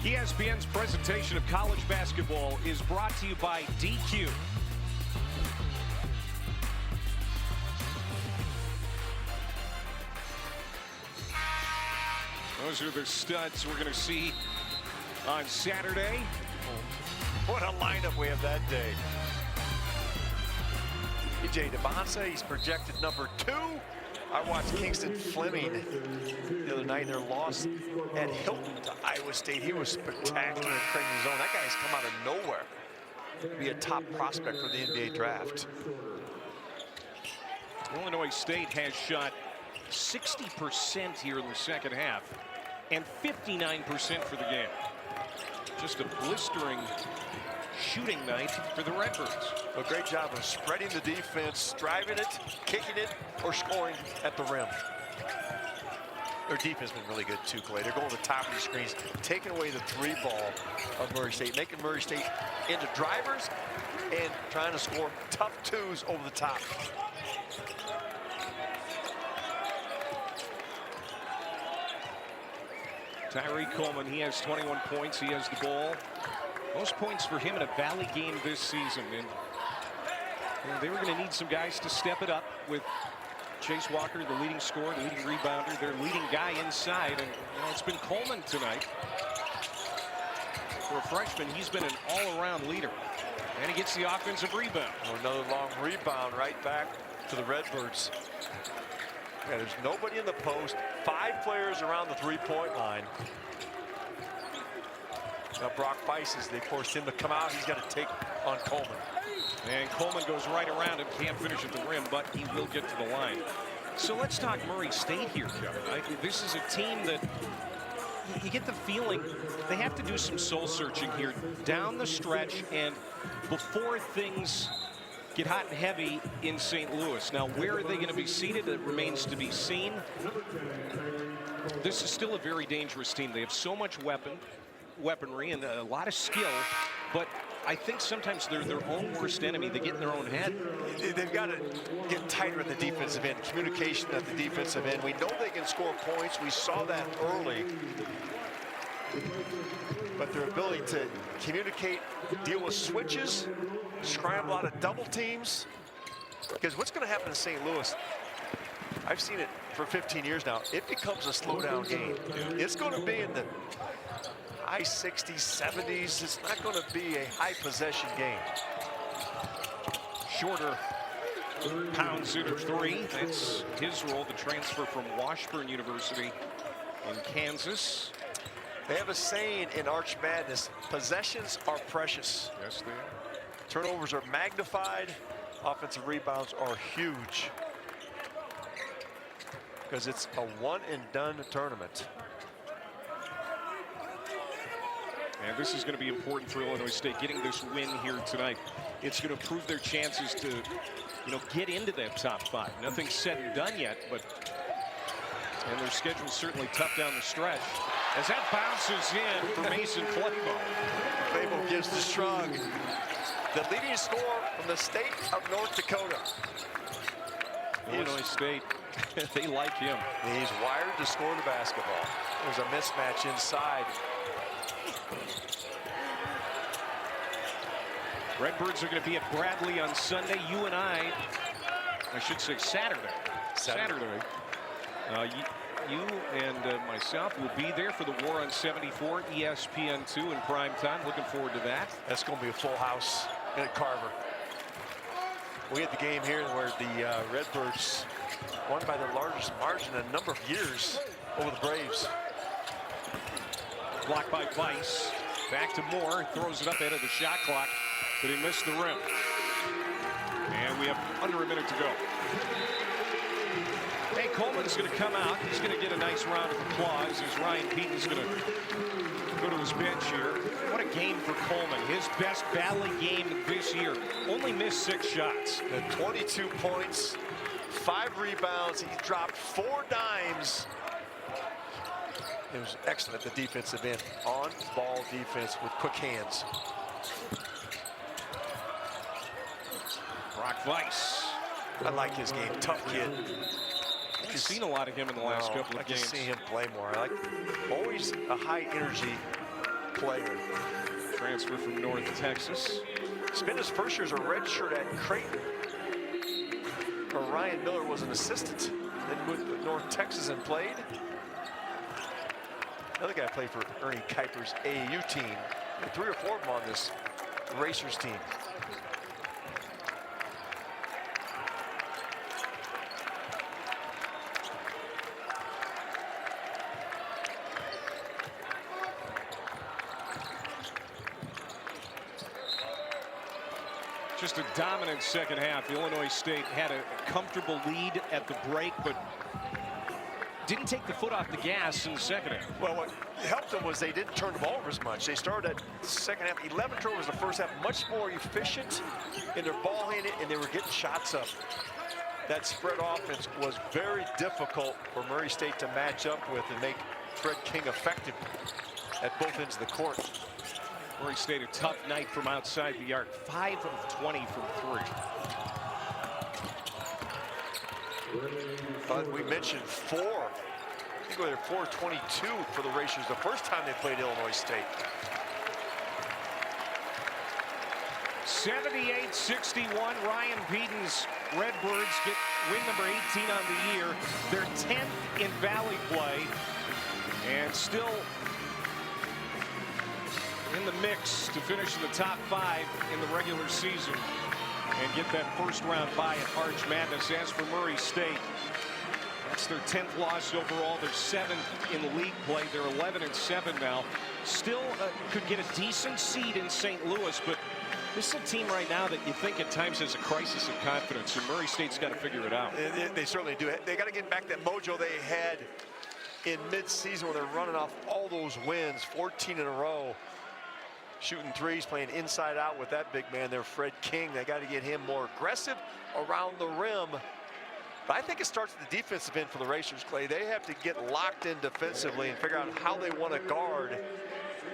ESPN's presentation of college basketball is brought to you by DQ. Those are the studs we're going to see on Saturday. What a lineup we have that day. EJ Debonsa, he's projected number 2. I watched Kingston Fleming the other night in their loss at Hilton to Iowa State. He was spectacular in creating his own. That guy has come out of nowhere to be a top prospect for the NBA draft. Illinois State has shot 60% here in the second half and 59% for the game. Just a blistering shooting night for the Redbirds. A great job of spreading the defense, driving it, kicking it, or scoring at the rim. Their defense has been really good too, Clay. They're going to the top of the screens, taking away the 3 ball of Murray State, making Murray State into drivers and trying to score tough 2s over the top. Tyree Coleman, he has 21 points. He has the ball. Most points for him in a Valley game this season. And they were going to need some guys to step it up with Chase Walker, the leading scorer, the leading rebounder, their leading guy inside. And it's been Coleman tonight. For a freshman, he's been an all-around leader. And he gets the offensive rebound. Another long rebound right back to the Redbirds. Yeah, there's nobody in the post. 5 players around the 3-point line. Now Brock Bices, they forced him to come out. He's got to take on Coleman. And Coleman goes right around him, can't finish at the rim, but he will get to the line. So let's talk Murray State here, Kevin. This is a team that you get the feeling they have to do some soul searching here down the stretch and before things get hot and heavy in St. Louis. Now, where are they going to be seated? It remains to be seen. This is still a very dangerous team. They have so much weaponry and a lot of skill, but I think sometimes they're their own worst enemy. They get in their own head. They've got to get tighter at the defensive end, communication at the defensive end. We know they can score points. We saw that early. But their ability to communicate, deal with switches, scramble out of double teams. Because what's going to happen in St. Louis, I've seen it for 15 years now, it becomes a slow down game. It's going to be in the high 60s, 70s. It's not going to be a high possession game. Shorter pounds in a three. That's his role, the transfer from Washburn University in Kansas. They have a saying in Arch Madness, possessions are precious. Yes, they are. Turnovers are magnified. Offensive rebounds are huge. Because it's a one and done tournament. And this is going to be important for Illinois State, getting this win here tonight. It's going to improve their chances to, get into that top five. Nothing's said and done yet, and their schedule's certainly tough down the stretch. As that bounces in for Mason Flaybo. Flaybo gives to Strug, the leading scorer from the state of North Dakota. Illinois State, they like him. He's wired to score the basketball. There's a mismatch inside. Redbirds are going to be at Bradley on Sunday. You and I should say Saturday. You and myself will be there for the War on 74, ESPN2 in prime time. Looking forward to that. That's going to be a full house at Carver. We had the game here where the Redbirds won by the largest margin in a number of years over the Braves. Blocked by Weiss. Back to Moore. Throws it up ahead of the shot clock, but he missed the rim. And we have under a minute to go. Hey, Coleman's going to come out. He's going to get a nice round of applause as Ryan Peaton's going to go to his bench here. What a game for Coleman. His best Valley game this year. Only missed 6 shots. 22 points, 5 rebounds. He dropped 4 dimes. It was excellent at the defensive end. On-ball defense with quick hands. Brock Weiss. I like his game. Tough kid. I've seen a lot of him in the last couple of games. I can see him play more. I like always a high energy player. Transfer from North Texas. Spent his first year as a redshirt at Creighton, where Ryan Miller was an assistant. Then moved to North Texas and played. Another guy played for Ernie Kuiper's AAU team. There were 3 or 4 of them on this Racers team. Just a dominant second half. Illinois State had a comfortable lead at the break, but didn't take the foot off the gas in the second half. Well, what helped them was they didn't turn the ball over as much. They started at the second half, 11 turnovers the first half, much more efficient in their ball handling, and they were getting shots up. That spread offense was very difficult for Murray State to match up with and make Fred King effective at both ends of the court. Murray State a tough night from outside the arc. 5 of 20 from 3. We mentioned 4. I think we were 4-22 for the Racers the first time they played Illinois State. 78-61. Ryan Peaton's Redbirds get win number 18 on the year. They're 10th in Valley play and still in the mix to finish in the top 5 in the regular season and get that first round bye at Arch Madness. As for Murray State, that's their 10th loss overall. They're 7th in the league play. They're 11-7 now. Still could get a decent seed in St. Louis, but this is a team right now that you think at times has a crisis of confidence, and Murray State's got to figure it out. They certainly do. They got to get back that mojo they had in mid-season when they're running off all those wins, 14 in a row. Shooting threes, playing inside out with that big man there, Fred King. They got to get him more aggressive around the rim But I think it starts at the defensive end for the Racers, Clay. They have to get locked in defensively and figure out how they want to guard.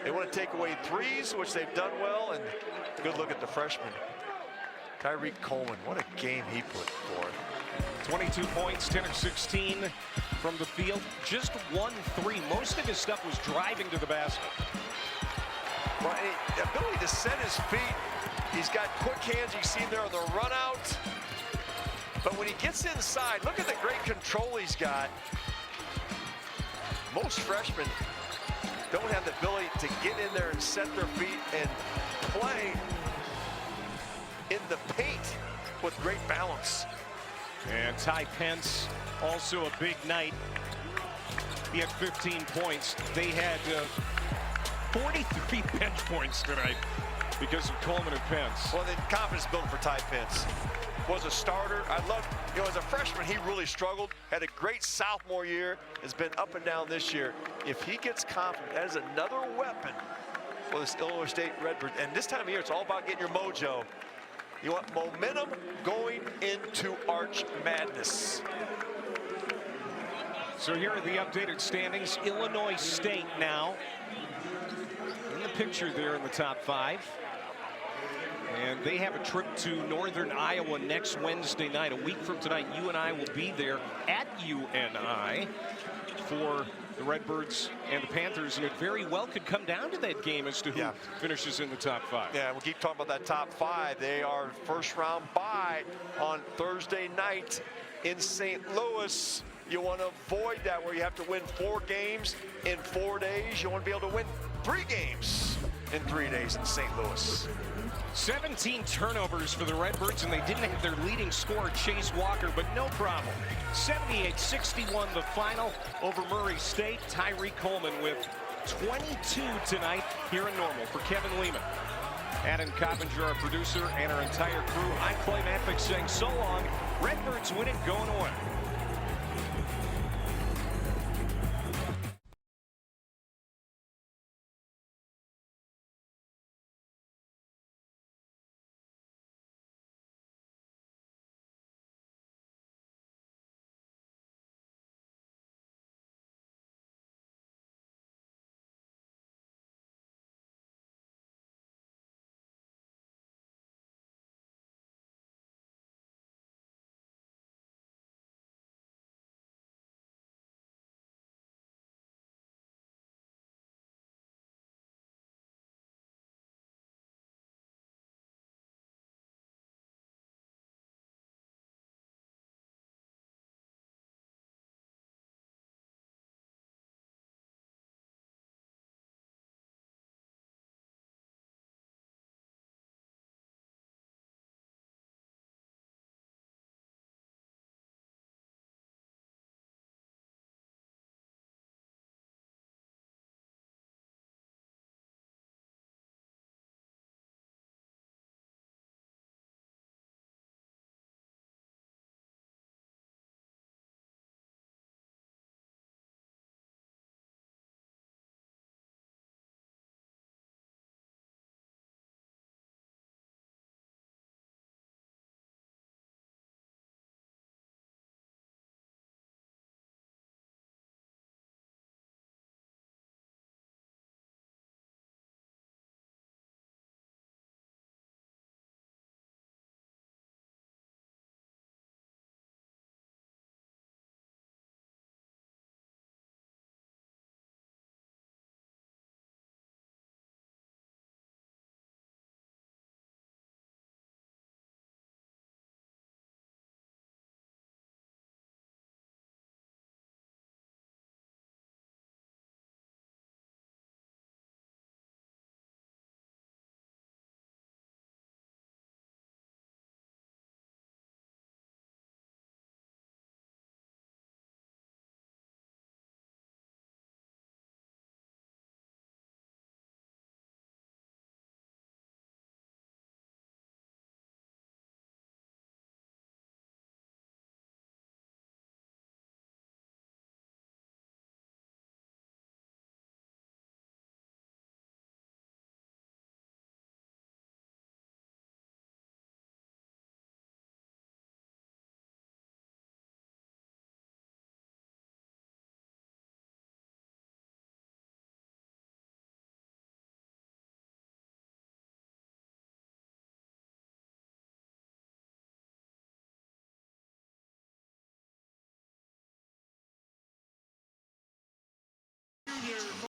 They want to take away threes, which they've done well, and good look at the freshman. Tyreek Coleman, what a game he put forth. 22 points, 10 of 16 from the field. Just 1 3. Most of his stuff was driving to the basket. Well, the ability to set his feet. He's got quick hands. You see him there on the run out. But when he gets inside, look at the great control he's got. Most freshmen don't have the ability to get in there and set their feet and play in the paint with great balance. And Ty Pence, also a big night. He had 15 points. They had 43 bench points tonight because of Coleman and Pence. Well, the confidence building for Ty Pence. Was a starter. I love, as a freshman, he really struggled. Had a great sophomore year. Has been up and down this year. If he gets confident, that is another weapon for this Illinois State Redbirds. And this time of year, it's all about getting your mojo. You want momentum going into Arch Madness. So here are the updated standings. Illinois State now in the picture there in the top 5. And they have a trip to Northern Iowa next Wednesday night. A week from tonight, UNI will be there at UNI for the Redbirds and the Panthers. And it very well could come down to that game as to who finishes in the top 5. Yeah, we'll keep talking about that top 5. They are first round bye on Thursday night in St. Louis. You want to avoid that where you have to win 4 games in 4 days. You want to be able to win 3 games in 3 days in St. Louis. 17 turnovers for the Redbirds, and they didn't have their leading scorer, Chase Walker, but no problem. 78-61 the final over Murray State. Tyreek Coleman with 22 tonight here in Normal. For Kevin Lehman, Adam Coppinger, our producer, and our entire crew, I'm Clay Matvick saying so long. Redbirds win it going away. here.